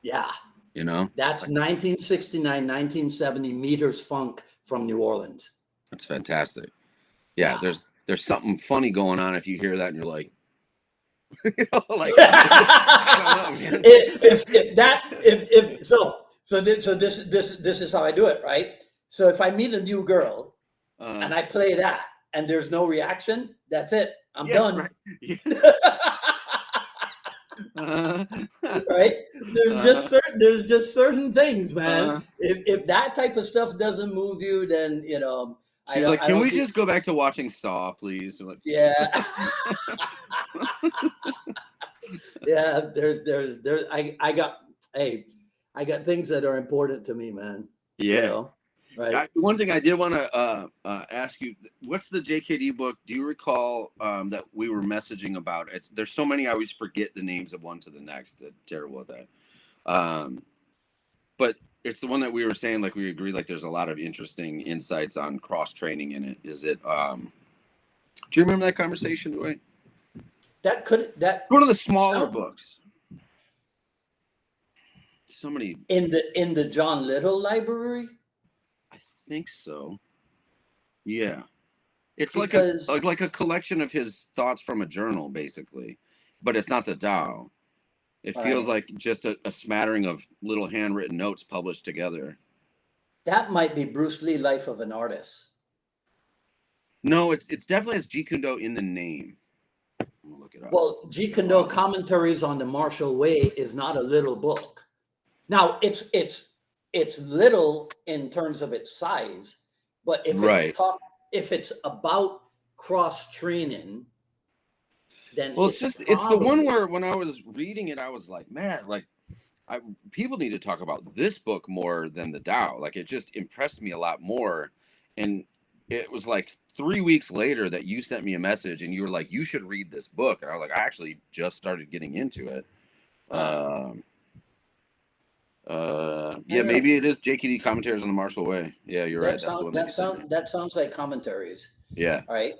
B: Yeah.
A: You know?
B: That's 1969, 1970 Meters Funk from New Orleans.
A: That's fantastic. Yeah, there's something funny going on if you hear that and you're like, you know, like I don't know,
B: this is how I do it, right? So if I meet a new girl and I play that and there's no reaction, that's it. I'm done.
A: Right. Yeah.
B: Right? There's just certain things, man. If that type of stuff doesn't move you, then you know.
A: She's like, can we just go back to watching Saw, please? Like,
B: yeah. Yeah. I got things that are important to me, man.
A: yeah.
B: You know? Right.
A: One thing I did want to ask you, what's the JKD book? Do you recall that we were messaging about? There's so many, I always forget the names of one to the next. I'm terrible at that. But it's the one that we were saying, like we agree, like there's a lot of interesting insights on cross training in it. Is it? Do you remember that conversation, Dwayne? One of the smaller books. So many
B: in the John Little library.
A: I think so. Yeah, it's like a collection of his thoughts from a journal, basically, but it's not the Tao. It feels like just a smattering of little handwritten notes published together.
B: That might be Bruce Lee, Life of an Artist.
A: No, it's definitely has Jeet Kune in the name. I'm gonna look it up.
B: Well, Jeet Kune Commentaries on the Martial Way is not a little book. Now it's little in terms of its size, but if it's about cross training, then
A: it's the one where when I was reading it, I was like, man, like people need to talk about this book more than the Tao. Like it just impressed me a lot more. And it was like 3 weeks later that you sent me a message and you were like, you should read this book. And I was like, I actually just started getting into it. Yeah, maybe it is JKD Commentaries on the Martial Way. Yeah, you're right.
B: That sounds like commentaries.
A: Yeah.
B: Right.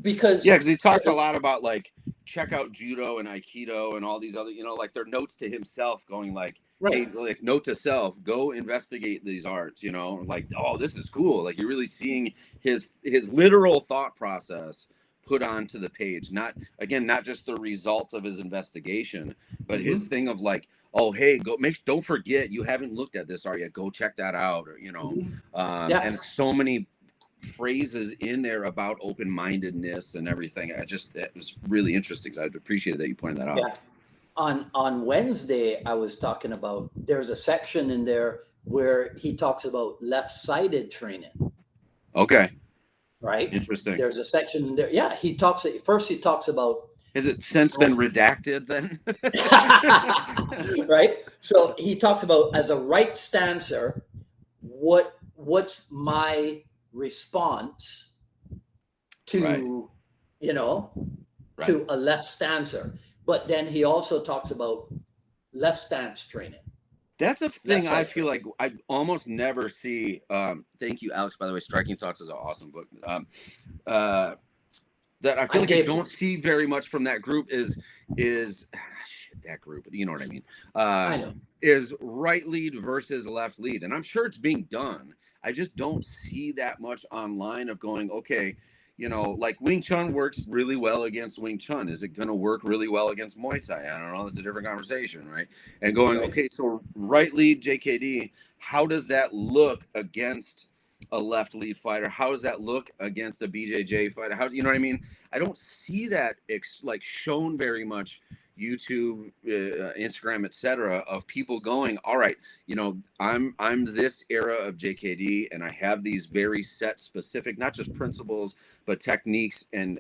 B: Because
A: he talks a lot about like check out judo and aikido and all these other, you know, like their notes to himself going like, hey, like note to self, go investigate these arts, you know, like, oh, this is cool. Like you're really seeing his literal thought process put onto the page, not just the results of his investigation, but his thing of like, oh, hey, don't forget you haven't looked at this art yet, go check that out, or you know. And so many phrases in there about open-mindedness and everything. It was really interesting. I appreciated that you pointed that out.
B: Yeah. On Wednesday, I was talking about, there's a section in there where he talks about left-sided training. Okay. Right.
A: Interesting.
B: There's a section in there. Yeah. He talks about.
A: Has it since been redacted then?
B: Right. So he talks about, as a right stancer, what's my response to, to a left stancer. But then he also talks about left stance training.
A: That's a thing
B: That's
A: I
B: like,
A: feel like I almost never see. Thank you, Alex, by the way. Striking Thoughts is an awesome book. That I feel like I don't see very much from that group is shit, that group, you know what I mean?
B: I know.
A: Is right lead versus left lead. And I'm sure it's being done. I just don't see that much online of going, okay, you know, like Wing Chun works really well against Wing Chun. Is it going to work really well against Muay Thai? I don't know. That's a different conversation, right? And going,
B: Right.
A: okay, so right lead JKD, how does that look against a left lead fighter? How does that look against a BJJ fighter? How, you know what I mean? I don't see that like shown very much YouTube, Instagram, etc. of people going, all right, you know, I'm this era of JKD, and I have these very set, specific, not just principles, but techniques, and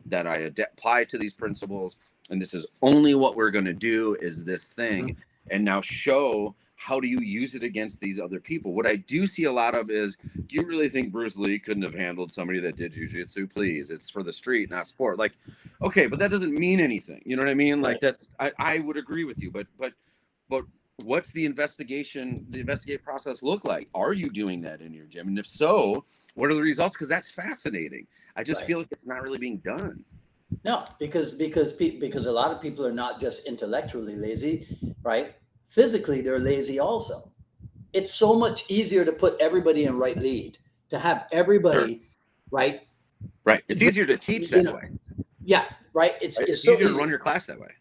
A: that I apply to these principles. And this is only what we're going to do is this thing,
B: Mm-hmm.
A: and now show how do you use it against these other people. What I do see a lot of is, do you really think Bruce Lee couldn't have handled somebody that did jiu-jitsu? Please, it's for the street, not sport. Like, okay, but that doesn't mean anything. You know what I mean? Like, that's, I would agree with you, but what's the investigative process look like? Are you doing that in your gym? And if so, what are the results? Because that's fascinating. I just feel like it's not really being done.
B: No, because a lot of people are not just intellectually lazy, right? Physically, they're lazy also. It's so much easier to put everybody in right lead, to have everybody, right?
A: Right. It's easier to teach that way.
B: Yeah, right. It's
A: It's
B: so
A: easier
B: easy
A: to run your class that way.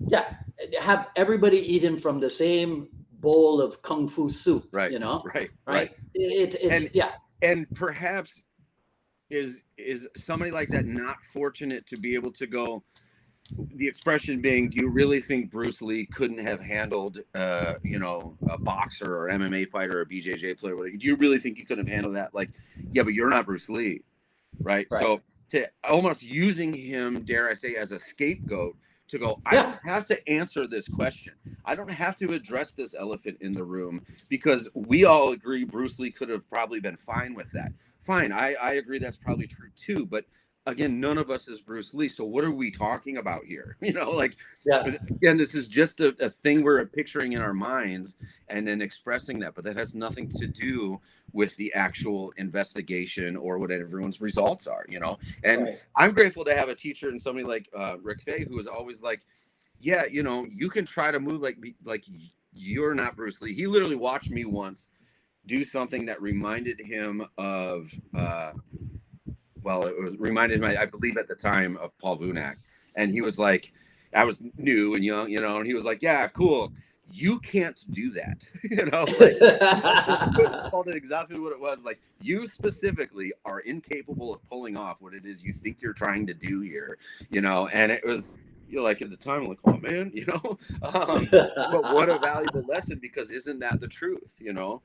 B: Yeah, have everybody eating from the same bowl of kung fu soup.
A: Right.
B: You know.
A: Right.
B: It's
A: And perhaps is somebody like that not fortunate to be able to go, the expression being, do you really think Bruce Lee couldn't have handled you know, a boxer or MMA fighter or a BJJ player? Do you really think you could have handled that? Like, yeah, but you're not Bruce Lee, right? So to almost using him, dare I say, as a scapegoat to go, I don't have to answer this question. I don't have to address this elephant in the room, because we all agree Bruce Lee could have probably been fine with that. Fine, I agree that's probably true too, but again, none of us is Bruce Lee, so what are we talking about here? You know, like, again, this is just a thing we're picturing in our minds and then expressing that, but that has nothing to do with the actual investigation or what everyone's results are, you know. And I'm grateful to have a teacher and somebody like Rick Fay, who is always like, yeah, you know, you can try to move like you're not Bruce Lee. He literally watched me once do something that reminded him of well, it was reminded me, I believe at the time, of Paul Vunak. And he was like, I was new and young, you know, and he was like, yeah, cool. You can't do that. You know, like, called it exactly what it was. Like, you specifically are incapable of pulling off what it is you think you're trying to do here, you know. And it was, you're like, at the time, I'm like, oh man, you know, but what a valuable lesson, because isn't that the truth, you know?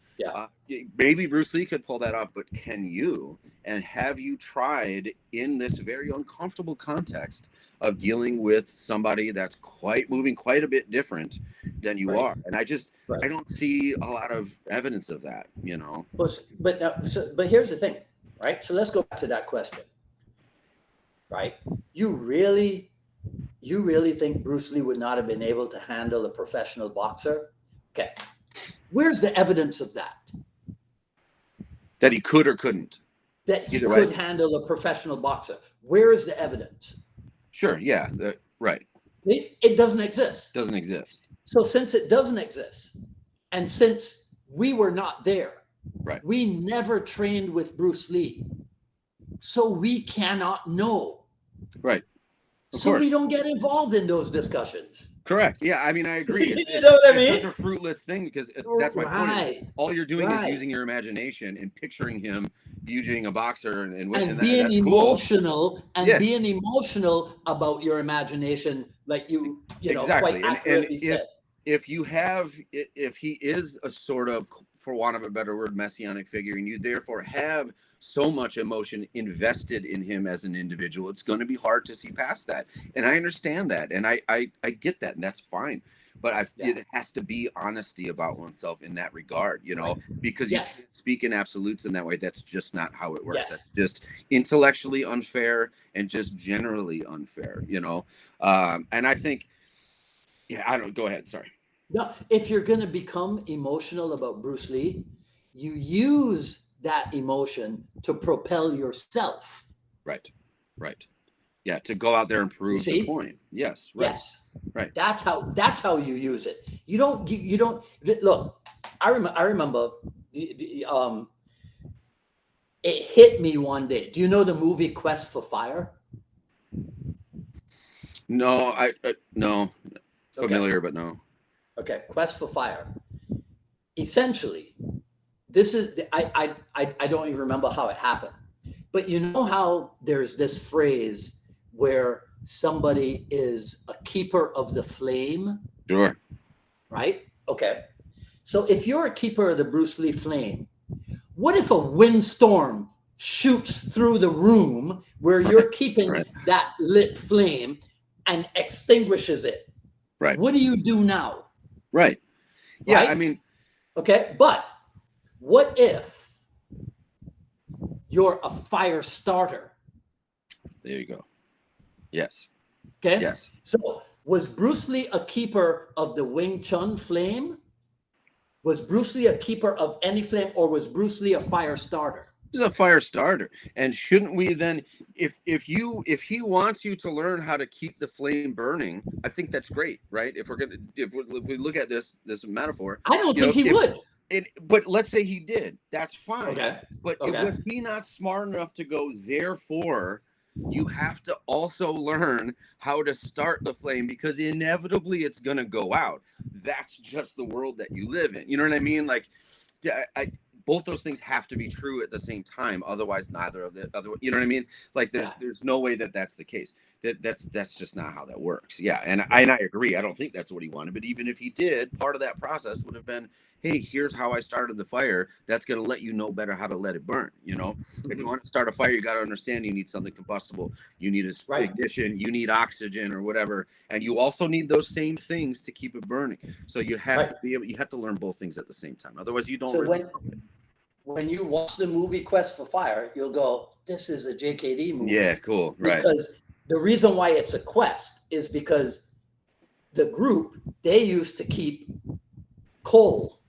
A: Maybe Bruce Lee could pull that off, but can you? And have you tried in this very uncomfortable context of dealing with somebody that's moving quite a bit different than you are? And I just, I don't see a lot of evidence of that, you know?
B: But here's the thing, right? So let's go back to that question, right? You really think Bruce Lee would not have been able to handle a professional boxer? Okay. Where's the evidence of that?
A: That he could or couldn't.
B: That he could handle a professional boxer. Where is the evidence?
A: Sure, yeah, right.
B: It doesn't exist.
A: Doesn't exist.
B: So since it doesn't exist, and since we were not there, we never trained with Bruce Lee, so we cannot know.
A: Right.
B: So we don't get involved in those discussions.
A: Correct. Yeah, I mean, I agree.
B: You know what I mean?
A: It's such a fruitless thing, because that's my point. All you're doing is using your imagination and picturing him using a boxer and
B: being emotional being emotional about your imagination, like you know, quite accurately said.
A: If he is a sort of, for want of a better word, messianic figure, and you therefore have so much emotion invested in him as an individual, it's going to be hard to see past that. And I understand that, and I get that, and that's fine. But it has to be honesty about oneself in that regard, you know, because you can't speak in absolutes in that way. That's just not how it works. That's just intellectually unfair and just generally unfair, you know. And I think, go ahead. Sorry.
B: No, if you're going to become emotional about Bruce Lee, you use that emotion to propel yourself.
A: Right. Right. Yeah. To go out there and
B: You
A: prove the
B: see?
A: point. Yes. Right.
B: Yes.
A: Right.
B: That's how you use it. You don't look. I remember it hit me one day. Do you know the movie Quest for Fire?
A: No, no,
B: Okay.
A: familiar, but no.
B: Okay, Quest for Fire. Essentially, this is I don't even remember how it happened. But you know how there's this phrase where somebody is a keeper of the flame,
A: Sure.
B: right? Okay. So if you're a keeper of the Bruce Lee flame, what if a windstorm shoots through the room where you're keeping
A: Right.
B: that lit flame and extinguishes it?
A: Right.
B: What do you do now?
A: Right. Yeah.
B: Right?
A: I mean,
B: Okay. But what if you're a fire starter?
A: there you go. Yes.
B: Okay.
A: Yes.
B: So was Bruce Lee a keeper of the Wing Chun flame? Was Bruce Lee a keeper of any flame, or was Bruce Lee a fire starter?
A: He's a fire starter. And shouldn't we then, if he wants you to learn how to keep the flame burning, I think that's great, right? If we look at this metaphor,
B: I don't think he would.
A: But let's say he did, that's fine.
B: Okay.
A: But
B: Okay.
A: was he not smart enough to go, therefore you have to also learn how to start the flame, because inevitably it's going to go out. That's just the world that you live in. You know what I mean? Like, both those things have to be true at the same time. Otherwise, neither of the other. You know what I mean? Like, there's no way that's the case. That's just not how that works. Yeah, and I agree. I don't think that's what he wanted. But even if he did, part of that process would have been, hey, here's how I started the fire. That's going to let you know better how to let it burn. You know, if you want to start a fire, you got to understand you need something combustible. You need a ignition. You need oxygen or whatever, and you also need those same things to keep it burning. So you have to be able. You have to learn both things at the same time. Otherwise, you don't.
B: So
A: really
B: when you watch the movie Quest for Fire, you'll go, "This is a JKD movie."
A: Yeah, cool. Right.
B: Because the reason why it's a quest is because the group, they used to keep coal.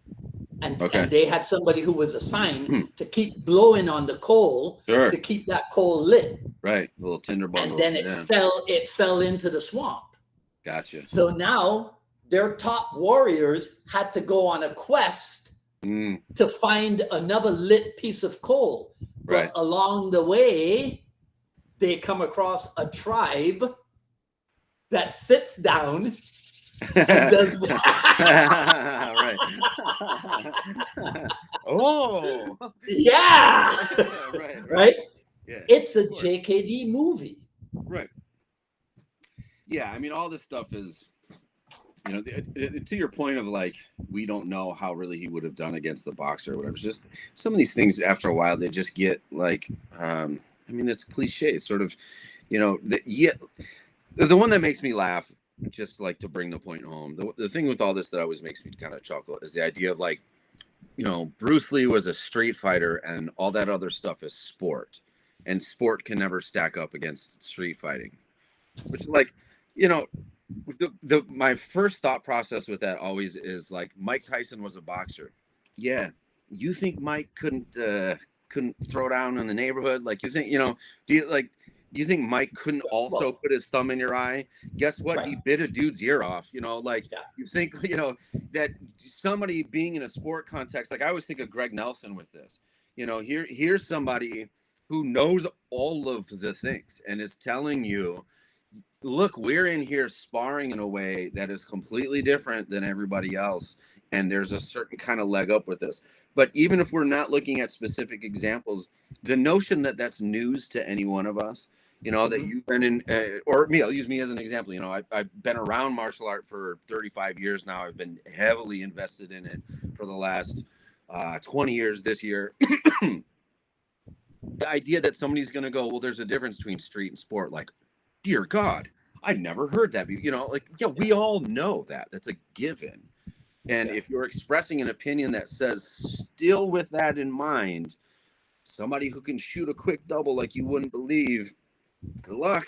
B: And they had somebody who was assigned to keep blowing on the coal to keep that coal lit.
A: Right, a little tinder bundle.
B: And then it fell into the swamp.
A: Gotcha.
B: So now their top warriors had to go on a quest to find another lit piece of coal. But along the way, they come across a tribe that sits down and does
A: right. Oh.
B: Yeah. Right?
A: Yeah.
B: It's a JKD movie.
A: Right. Yeah, I mean, all this stuff is, you know, to your point of like, we don't know how really he would have done against the boxer or whatever. It's just some of these things after a while, they just get like, I mean, it's cliche, sort of, you know, the one that makes me laugh, just like to bring the point home. The thing with all this that always makes me kind of chuckle is the idea of like, you know, Bruce Lee was a street fighter and all that other stuff is sport, and sport can never stack up against street fighting, which is like, you know, my first thought process with that always is like, Mike Tyson was a boxer. Yeah. You think Mike couldn't throw down in the neighborhood? Like, you think, you know, do you think Mike couldn't also put his thumb in your eye? Guess what? He bit a dude's ear off, you know, like you think, you know, that somebody being in a sport context, like I always think of Greg Nelson with this, you know, here's somebody who knows all of the things and is telling you, look, we're in here sparring in a way that is completely different than everybody else. And there's a certain kind of leg up with this. But even if we're not looking at specific examples, the notion that that's news to any one of us, you know, that you've been in, or me, I'll use me as an example. You know, I've been around martial art for 35 years now. I've been heavily invested in it for the last 20 years this year. The idea that somebody's going to go, well, there's a difference between street and sport. Like, dear God, I never heard that. You know, like, yeah, we all know that. That's a given. And if you're expressing an opinion that says, still with that in mind, somebody who can shoot a quick double like you wouldn't believe, good luck.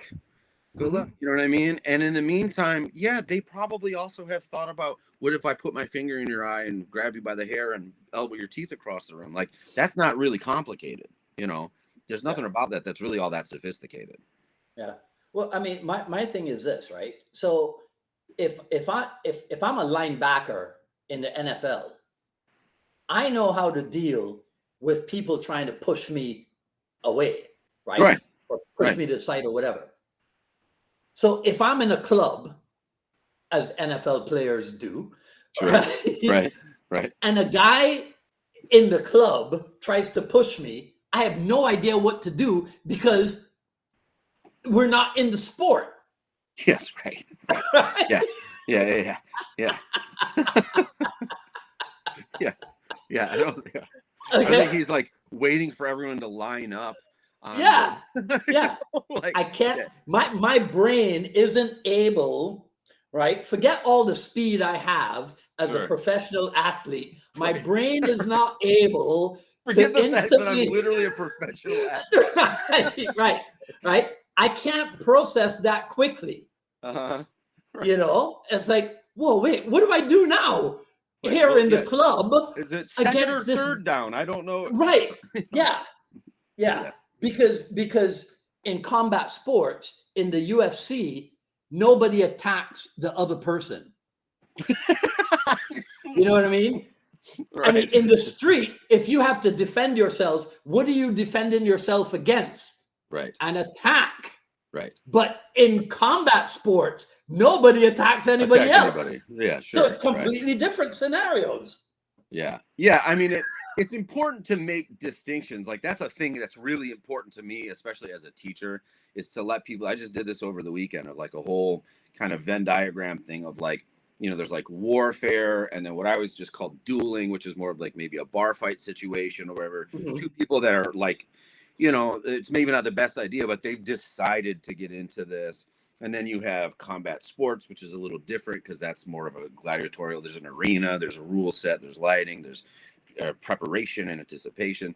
A: Good luck. You know what I mean? And in the meantime, yeah, they probably also have thought about, what if I put my finger in your eye and grab you by the hair and elbow your teeth across the room? Like, that's not really complicated. You know, there's nothing about that that's really all that sophisticated.
B: Yeah. Well, I mean, my thing is this, right? So if I'm a linebacker in the NFL, I know how to deal with people trying to push me away, right?
A: Right.
B: Or push me to the side or whatever. So if I'm in a club, as NFL players do,
A: Sure. Right.
B: And a guy in the club tries to push me, I have no idea what to do because we're not in the sport.
A: Yes, right. Yeah. Yeah. Yeah. I think he's like waiting for everyone to line up.
B: Yeah.
A: Like,
B: I can't. My brain isn't able. Right. Forget all the speed I have as a professional athlete. My brain is not able
A: Forget
B: to
A: the fact that I'm literally a professional athlete.
B: Right. I can't process that quickly.
A: Right.
B: You know, it's like, whoa, wait, what do I do now? Here in the club.
A: Is it second or third down? I don't know.
B: Right. Yeah. Because in combat sports, in the UFC, nobody attacks the other person. You know what I mean? Right. I mean, in the street, if you have to defend yourself, what are you defending yourself against?
A: Right.
B: An attack.
A: Right.
B: But in combat sports, nobody attacks anybody else.
A: Yeah, sure.
B: So it's completely different scenarios.
A: Yeah. I mean, it's important to make distinctions. Like, that's a thing that's really important to me, especially as a teacher, is to let people. I just did this over the weekend of like a whole kind of Venn diagram thing of like, you know, there's like warfare, and then what I always just called dueling, which is more of like maybe a bar fight situation or whatever. Two people that are like, you know, it's maybe not the best idea, but they've decided to get into this. And then you have combat sports, which is a little different because that's more of a gladiatorial. There's an arena, there's a rule set, there's lighting, there's preparation and anticipation.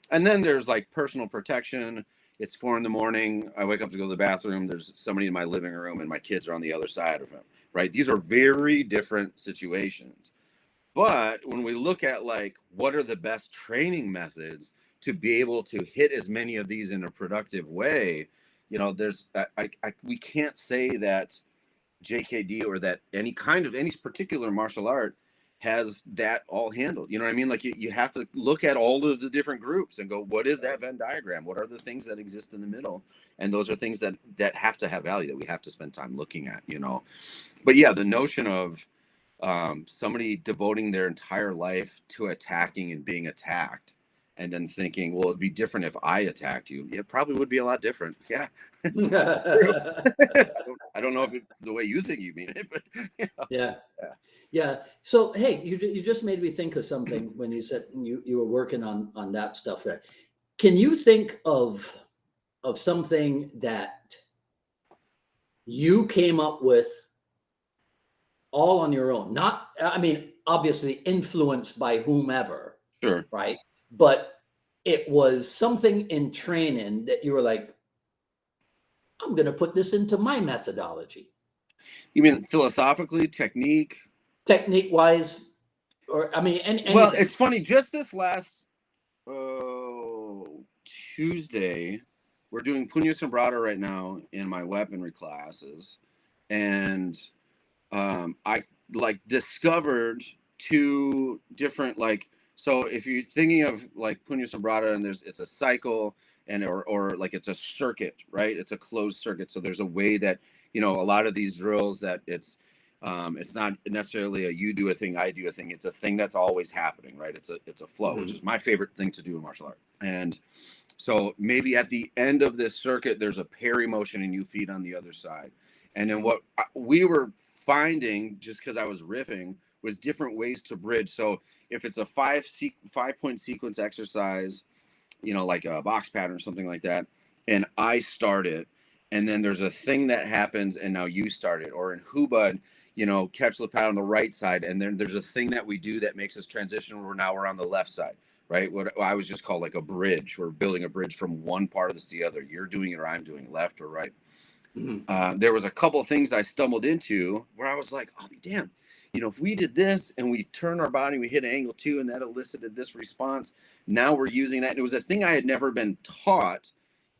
A: And then there's like personal protection. It's 4 a.m. I wake up to go to the bathroom. There's somebody in my living room and my kids are on the other side of him, right? These are very different situations. But when we look at like, what are the best training methods to be able to hit as many of these in a productive way, you know, there's, we can't say that JKD or that any particular martial art has that all handled. You know what I mean? Like, you have to look at all of the different groups and go, what is that Venn diagram? What are the things that exist in the middle? And those are things that have to have value, that we have to spend time looking at, you know? But yeah, the notion of somebody devoting their entire life to attacking and being attacked, and then thinking, well, it'd be different if I attacked you. It probably would be a lot different. Yeah. I don't know if it's the way you think you mean it, but you know.
B: Yeah. So, hey, you just made me think of something when you said you were working on that stuff there. Can you think of something that you came up with all on your own? Not, I mean, obviously influenced by whomever.
A: Sure.
B: Right. But it was something in training that you were like, I'm going to put this into my methodology.
A: You mean philosophically, technique
B: wise, or I mean, anything.
A: Well, it's funny. Just this last Tuesday, we're doing Puño Sombrado right now in my weaponry classes, and I like discovered 2 different like. So if you're thinking of like Puño Sombrado, and it's a cycle, and or like it's a circuit, right? It's a closed circuit. So there's a way that, you know, a lot of these drills that it's not necessarily a you do a thing, I do a thing. It's a thing that's always happening, right? It's a flow, which is my favorite thing to do in martial art. And so maybe at the end of this circuit, there's a parry motion and you feed on the other side. And then what we were finding, just because I was riffing, was different ways to bridge. So if it's a 5-point sequence exercise, you know, like a box pattern or something like that, and I start it, and then there's a thing that happens, and now you start it. Or in Hubud, you know, catch the pad on the right side, and then there's a thing that we do that makes us transition where now we're on the left side, right? What I was just called like a bridge. We're building a bridge from one part of this to the other. You're doing it or I'm doing it, left or right. There was a couple of things I stumbled into where I was like, I'll be damned. If we did this and we turn our body, we hit angle 2, and that elicited this response. Now we're using that. And it was a thing I had never been taught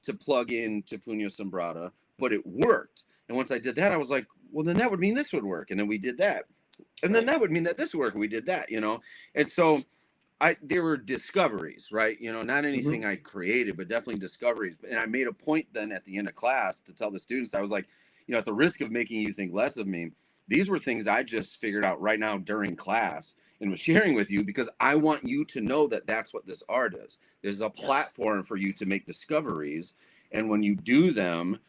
A: to plug into Puño Sombrada, but it worked. And once I did that, I was like, well, then that would mean this would work. And then we did that. And then that would mean that this would work. And we did that, And so there were discoveries, right? Not anything I created, but definitely discoveries. And I made a point then at the end of class to tell the students, I was like, at the risk of making you think less of me, these were things I just figured out right now during class and was sharing with you because I want you to know that that's what this art is. There's a platform for you to make discoveries. And when you do them,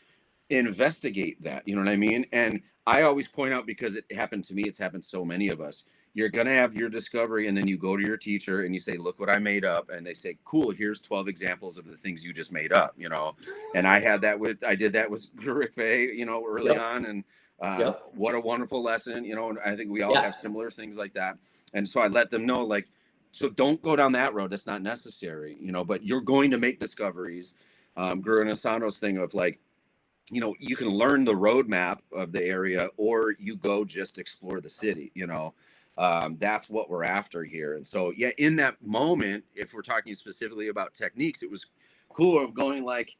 A: investigate that, you know what I mean? And I always point out, because it happened to me, it's happened to so many of us. You're going to have your discovery, and then you go to your teacher and you say, look what I made up. And they say, cool, here's 12 examples of the things you just made up, And I did that with Rick Fay, early on. And what a wonderful lesson, and I think we all have similar things like that. And so I let them know, like, so don't go down that road. That's not necessary, but you're going to make discoveries. Guru Asano's thing of like, you can learn the roadmap of the area, or you go just explore the city, that's what we're after here. And so, in that moment, if we're talking specifically about techniques, it was cool of going like,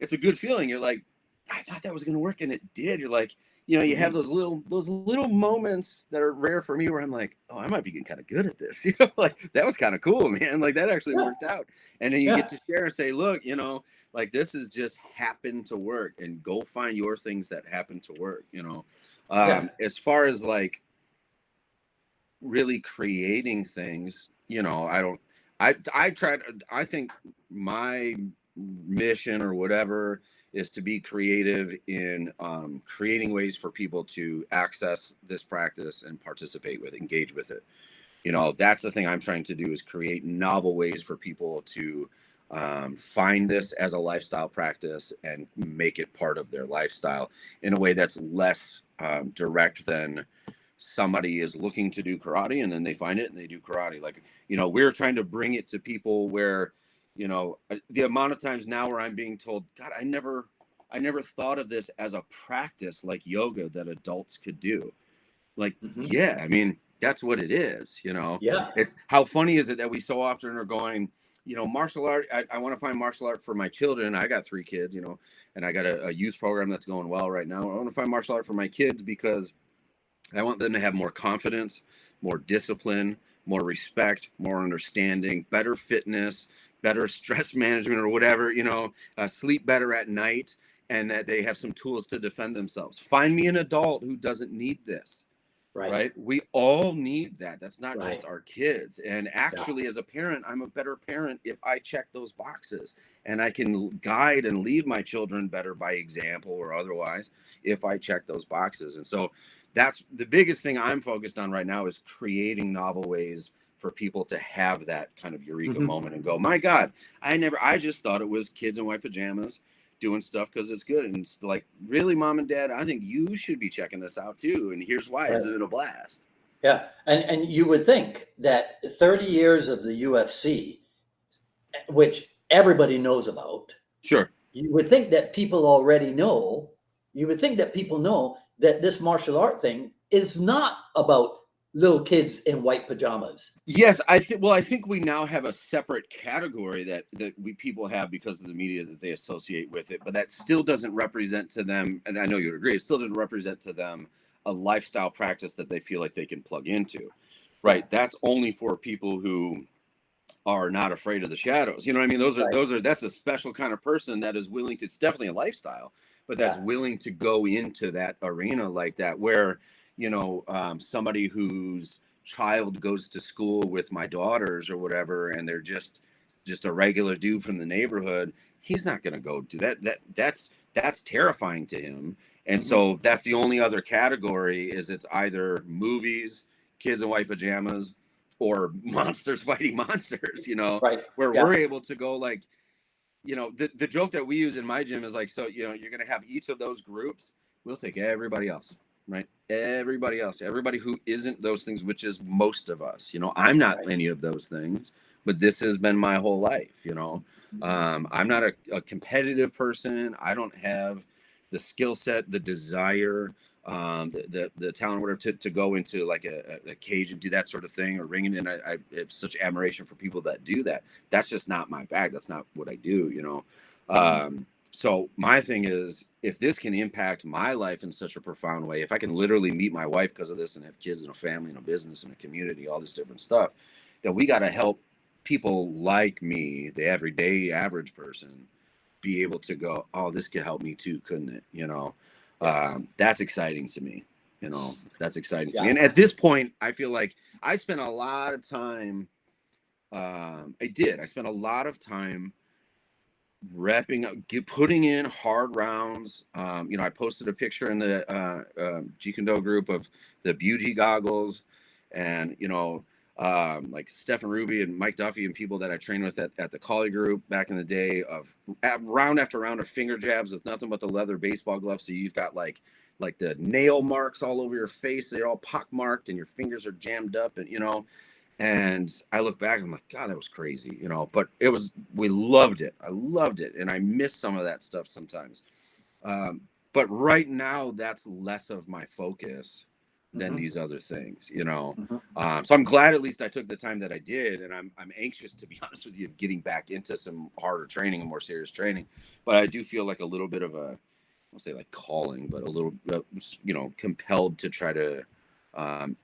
A: it's a good feeling. You're like, I thought that was going to work, and it did. You're like, you have those little moments that are rare for me where I'm like, oh, I might be getting kind of good at this. Like that was kind of cool, man. Like that actually worked out. And then you get to share and say, look, like this is just happened to work, and go find your things that happen to work, as far as like really creating things, I think my mission or whatever is to be creative in creating ways for people to access this practice and participate with, engage with it. That's the thing I'm trying to do, is create novel ways for people to find this as a lifestyle practice and make it part of their lifestyle in a way that's less direct than somebody is looking to do karate and then they find it and they do karate. Like, we're trying to bring it to people where, the amount of times now where I'm being told, God, I never thought of this as a practice like yoga that adults could do. Like, I mean, that's what it is, It's how funny is it that we so often are going, martial art. I want to find martial art for my children. I got 3 kids, and I got a youth program that's going well right now. I want to find martial art for my kids because I want them to have more confidence, more discipline, more respect, more understanding, better fitness, better stress management or whatever, sleep better at night, and that they have some tools to defend themselves. Find me an adult who doesn't need this. Right. We all need that. That's not just our kids. And actually, as a parent, I'm a better parent if I check those boxes, and I can guide and lead my children better by example or otherwise if I check those boxes. And so that's the biggest thing I'm focused on right now, is creating novel ways for people to have that kind of eureka moment and go, my God, I just thought it was kids in white pajamas doing stuff because it's good. And it's like, really, Mom and Dad, I think you should be checking this out too. And here's why. Isn't it a blast?
B: Yeah. And you would think that 30 years of the UFC, which everybody knows about.
A: Sure.
B: You would think that people already know. You would think that people know that this martial art thing is not about little kids in white pajamas.
A: Yes, I think we now have a separate category that people have because of the media that they associate with it, but that still doesn't represent to them, and I know you'd agree, it still doesn't represent to them a lifestyle practice that they feel like they can plug into. Right? That's only for people who are not afraid of the shadows. You know what I mean? That's a special kind of person that is willing to, it's definitely a lifestyle, but that's willing to go into that arena like that, where somebody whose child goes to school with my daughters or whatever, and they're just a regular dude from the neighborhood, he's not going to go do that. That's terrifying to him. And so that's the only other category, is it's either movies, kids in white pajamas, or monsters fighting monsters, where we're able to go like, the joke that we use in my gym is like, so, you're going to have each of those groups. We'll take everybody else. Right. Everybody else, everybody who isn't those things, which is most of us, I'm not any of those things, but this has been my whole life. I'm not a competitive person. I don't have, the skill set, the desire, the talent, whatever, to go into like a cage and do that sort of thing, or ringing. And I have such admiration for people that do that. That's just not my bag. That's not what I do, you know? So my thing is, if this can impact my life in such a profound way, if I can literally meet my wife because of this and have kids and a family and a business and a community, all this different stuff, then we got to help people like me, the everyday average person, be able to go, oh, this could help me too, couldn't it? You know, that's exciting to me. You know, that's exciting to me. And at this point, I feel like I spent a lot of time. I spent a lot of time repping up, putting in hard rounds. You know, I posted a picture in the Jeet Kune group of the BUG goggles, and you know, like Stephen Ruby and Mike Duffy and people that I trained with at the Collie group back in the day, of round after round of finger jabs with nothing but the leather baseball gloves. So you've got like the nail marks all over your face. They're all pockmarked and your fingers are jammed up, and you know. And I look back and I'm like, God, that was crazy, you know, but we loved it. I loved it. And I miss some of that stuff sometimes. But right now, that's less of my focus than these other things, you know? So I'm glad at least I took the time that I did. And I'm anxious, to be honest with you, of getting back into some harder training and more serious training. But I do feel like a little bit of I'll say like calling, but a little, you know, compelled to try to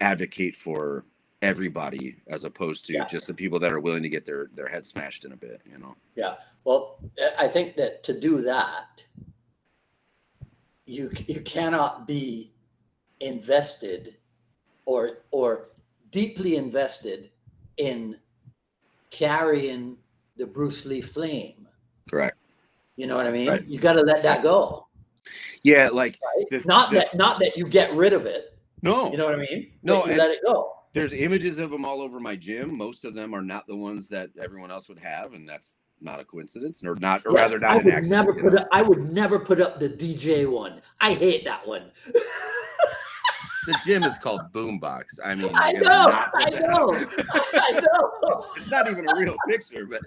A: advocate for everybody, as opposed to just the people that are willing to get their head smashed in a bit, you know?
B: Yeah. Well, I think that to do that, you cannot be invested or deeply invested in carrying the Bruce Lee flame.
A: Correct.
B: You know what I mean?
A: Right.
B: You got to let that go.
A: Yeah. Like,
B: right? Not that you get rid of it.
A: No.
B: You know what I mean?
A: No.
B: But you let it go.
A: There's images of them all over my gym. Most of them are not the ones that everyone else would have, and that's not a coincidence, or rather not an accident.
B: I would never put up the DJ one. I hate that one.
A: The gym is called BoomBox. I mean,
B: I know.
A: It's not even a real picture, but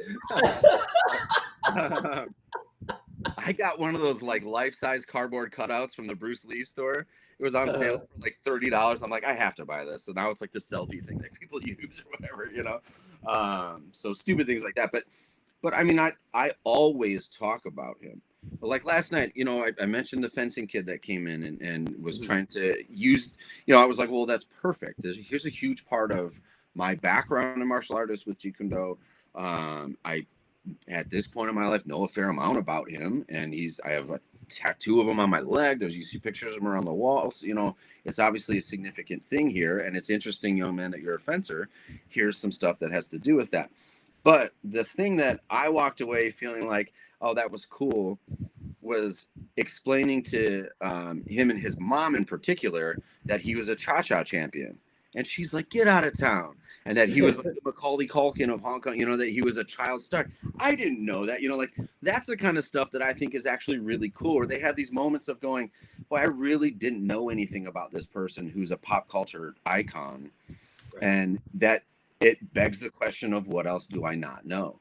A: I got one of those like life-size cardboard cutouts from the Bruce Lee store. It was on sale for like $30. I'm like, I have to buy this. So now it's like the selfie thing that people use or whatever, you know? So stupid things like that. But I mean, I always talk about him. But like last night, you know, I mentioned the fencing kid that came in and was trying to use, you know, I was like, well, that's perfect. Here's a huge part of my background in martial artists with Jeet Kune. I, at this point in my life, know a fair amount about him. And I have a tattoo of him on my leg. You see pictures of him around the walls. You know, it's obviously a significant thing here. And it's interesting, young man, that you're a fencer. Here's some stuff that has to do with that. But the thing that I walked away feeling like, oh, that was cool, was explaining to him and his mom in particular that he was a cha-cha champion. And she's like, get out of town. And that he was like the Macaulay Culkin of Hong Kong, you know, that he was a child star. I didn't know that, you know, like that's the kind of stuff that I think is actually really cool, where they have these moments of going, well, I really didn't know anything about this person who's a pop culture icon. Right. And that it begs the question of what else do I not know?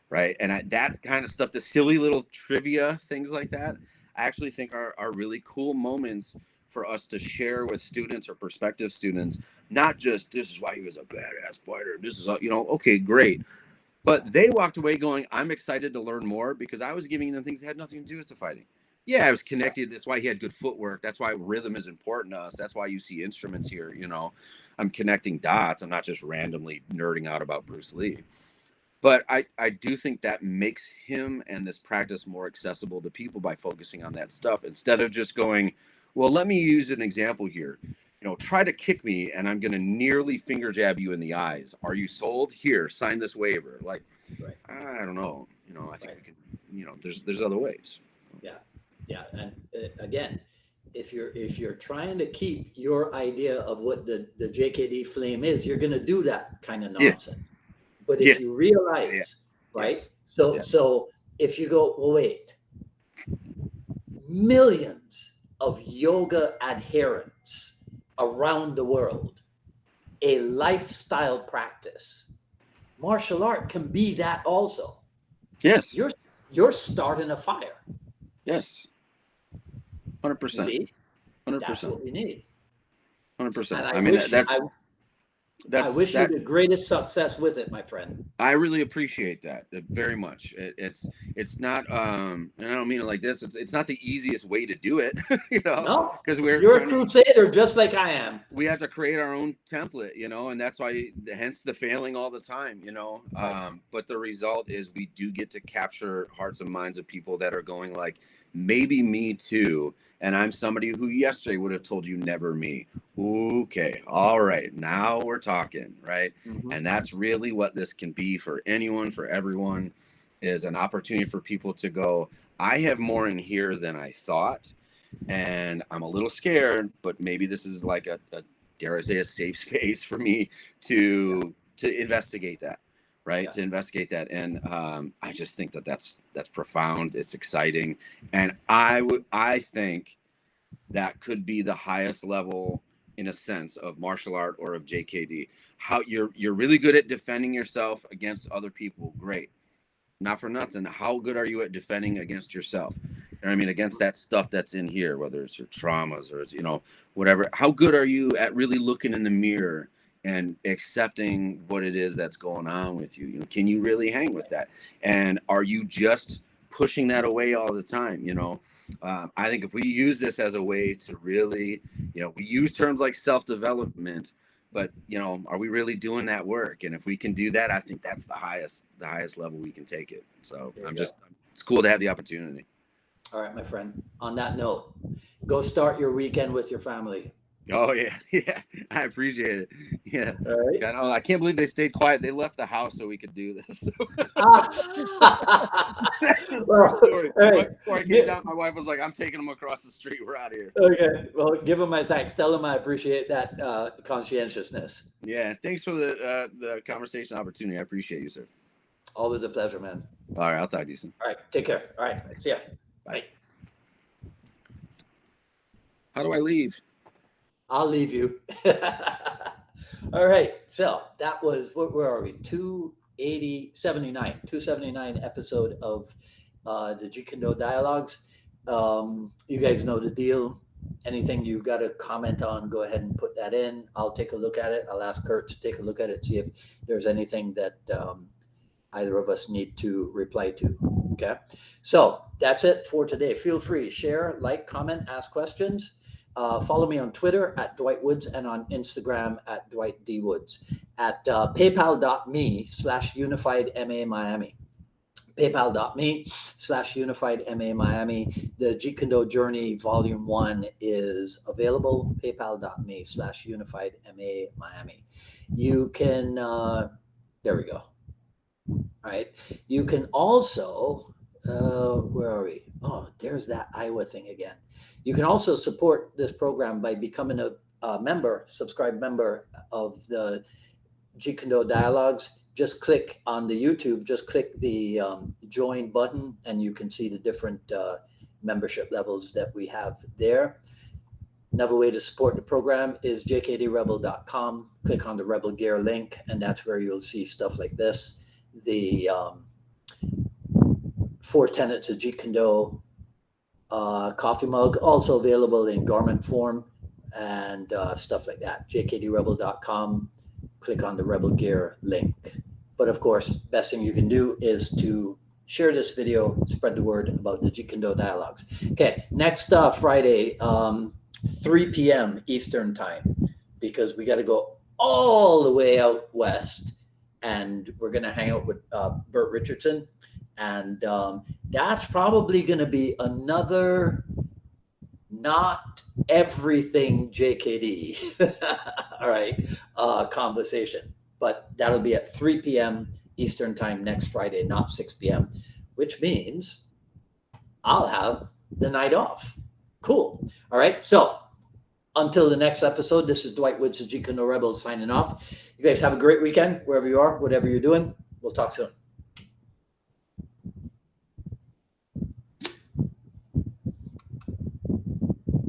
A: Right. And that kind of stuff, the silly little trivia, things like that, I actually think are really cool moments for us to share with students or prospective students, not just this is why he was a badass fighter. This is, you know, okay, great. But they walked away going, I'm excited to learn more because I was giving them things that had nothing to do with the fighting. Yeah, I was connected. That's why he had good footwork. That's why rhythm is important to us. That's why you see instruments here. You know, I'm connecting dots. I'm not just randomly nerding out about Bruce Lee. But I do think that makes him and this practice more accessible to people by focusing on that stuff instead of just going, well, let me use an example here. You know, try to kick me and I'm going to nearly finger jab you in the eyes. Are you sold? Here, sign this waiver. Like, right. I don't know. You know, I think we can, you know, there's other ways.
B: Yeah. Yeah. And again, if you're trying to keep your idea of what the JKD flame is, you're going to do that kind of nonsense. Yeah. But if you realize, right? Yes. So if you go, well, wait, millions of yoga adherents around the world, a lifestyle practice, martial art can be that also.
A: Yes.
B: You're starting a fire.
A: Yes. 100%.
B: See, that's
A: 100%.
B: what we need.
A: 100%.
B: And
A: I mean,
B: I wish you the greatest success with it, my friend.
A: I really appreciate that very much. It's not and I don't mean it like this. It's not the easiest way to do it, you know,
B: No,
A: because
B: you're a crusader just like I am.
A: we have to create our own template, you know, and that's why hence the failing all the time, you know. But the result is we do get to capture hearts and minds of people that are going like, maybe me too. And I'm somebody who yesterday would have told you never me. Okay, all right, now we're talking, right?
B: Mhm.
A: And that's really what this can be for anyone, for everyone, is an opportunity for people to go, I have more in here than I thought, and I'm a little scared, but maybe this is like a dare I say, a safe space for me to investigate that, right?
B: Yeah.
A: To investigate that, and I just think that's profound. It's exciting, and I think that could be the highest level, in a sense, of martial art or of JKD. How you're really good at defending yourself against other people, great. Not for nothing, how good are you at defending against yourself? I mean, against that stuff that's in here, whether it's your traumas or it's, you know, whatever. How good are you at really looking in the mirror and accepting what it is that's going on with you? You know, can you really hang with that? And are you just pushing that away all the time? You know, I think if we use this as a way to really, you know, we use terms like self-development, but you know, are we really doing that work? And if we can do that, I think that's the highest level we can take it. So it's cool to have the opportunity.
B: All right, my friend. On that note, go start your weekend with your family.
A: Oh yeah, yeah. I appreciate it. Yeah.
B: All right.
A: I know. I can't believe they stayed quiet. They left the house so we could do this.
B: Well, hey,
A: Before I came down, my wife was like, "I'm taking them across the street. We're out of here."
B: okay. Well, give them my thanks. Tell them I appreciate that conscientiousness.
A: Yeah. Thanks for the conversation opportunity. I appreciate you, sir.
B: Always a pleasure, man.
A: All right. I'll talk to you soon.
B: All right. Take care. All right. See ya.
A: Bye. How do I leave?
B: I'll leave you. All right. So that was, where are we? 279 episode of the Jeet Kune Dialogues. You guys know the deal. Anything you got to comment on, go ahead and put that in. I'll take a look at it. I'll ask Kurt to take a look at it, see if there's anything that either of us need to reply to. Okay. So that's it for today. Feel free, share, like, comment, ask questions. Follow me on Twitter at Dwight Woods and on Instagram at Dwight D. Woods, at paypal.me/UnifiedMA Miami. PayPal.me/UnifiedMA Miami. The Jeet Kune Journey Volume 1 is available. PayPal.me/UnifiedMA Miami. You can, there we go. All right. You can also, where are we? Oh, there's that Iowa thing again. You can also support this program by becoming a member, subscribed member of the Jeet Kune Dialogues. Just click on the YouTube, just click the join button, and you can see the different membership levels that we have there. Another way to support the program is jkdrebel.com. Click on the Rebel Gear link, and that's where you'll see stuff like this. The 4 tenets of Jeet Kune coffee mug, also available in garment form and stuff like that. jkdrebel.com. Click on the Rebel Gear link. But of course, best thing you can do is to share this video, spread the word about the Jeet Kune Dialogues. Okay, next Friday, 3 p.m. Eastern time, because we got to go all the way out west, and we're going to hang out with Bert Richardson. And that's probably going to be another not everything JKD, all right, conversation. But that'll be at 3 p.m. Eastern time next Friday, not 6 p.m., which means I'll have the night off. Cool. All right. So until the next episode, this is Dwight Woods of Jeet Kune Rebels signing off. You guys have a great weekend, wherever you are, whatever you're doing. We'll talk soon.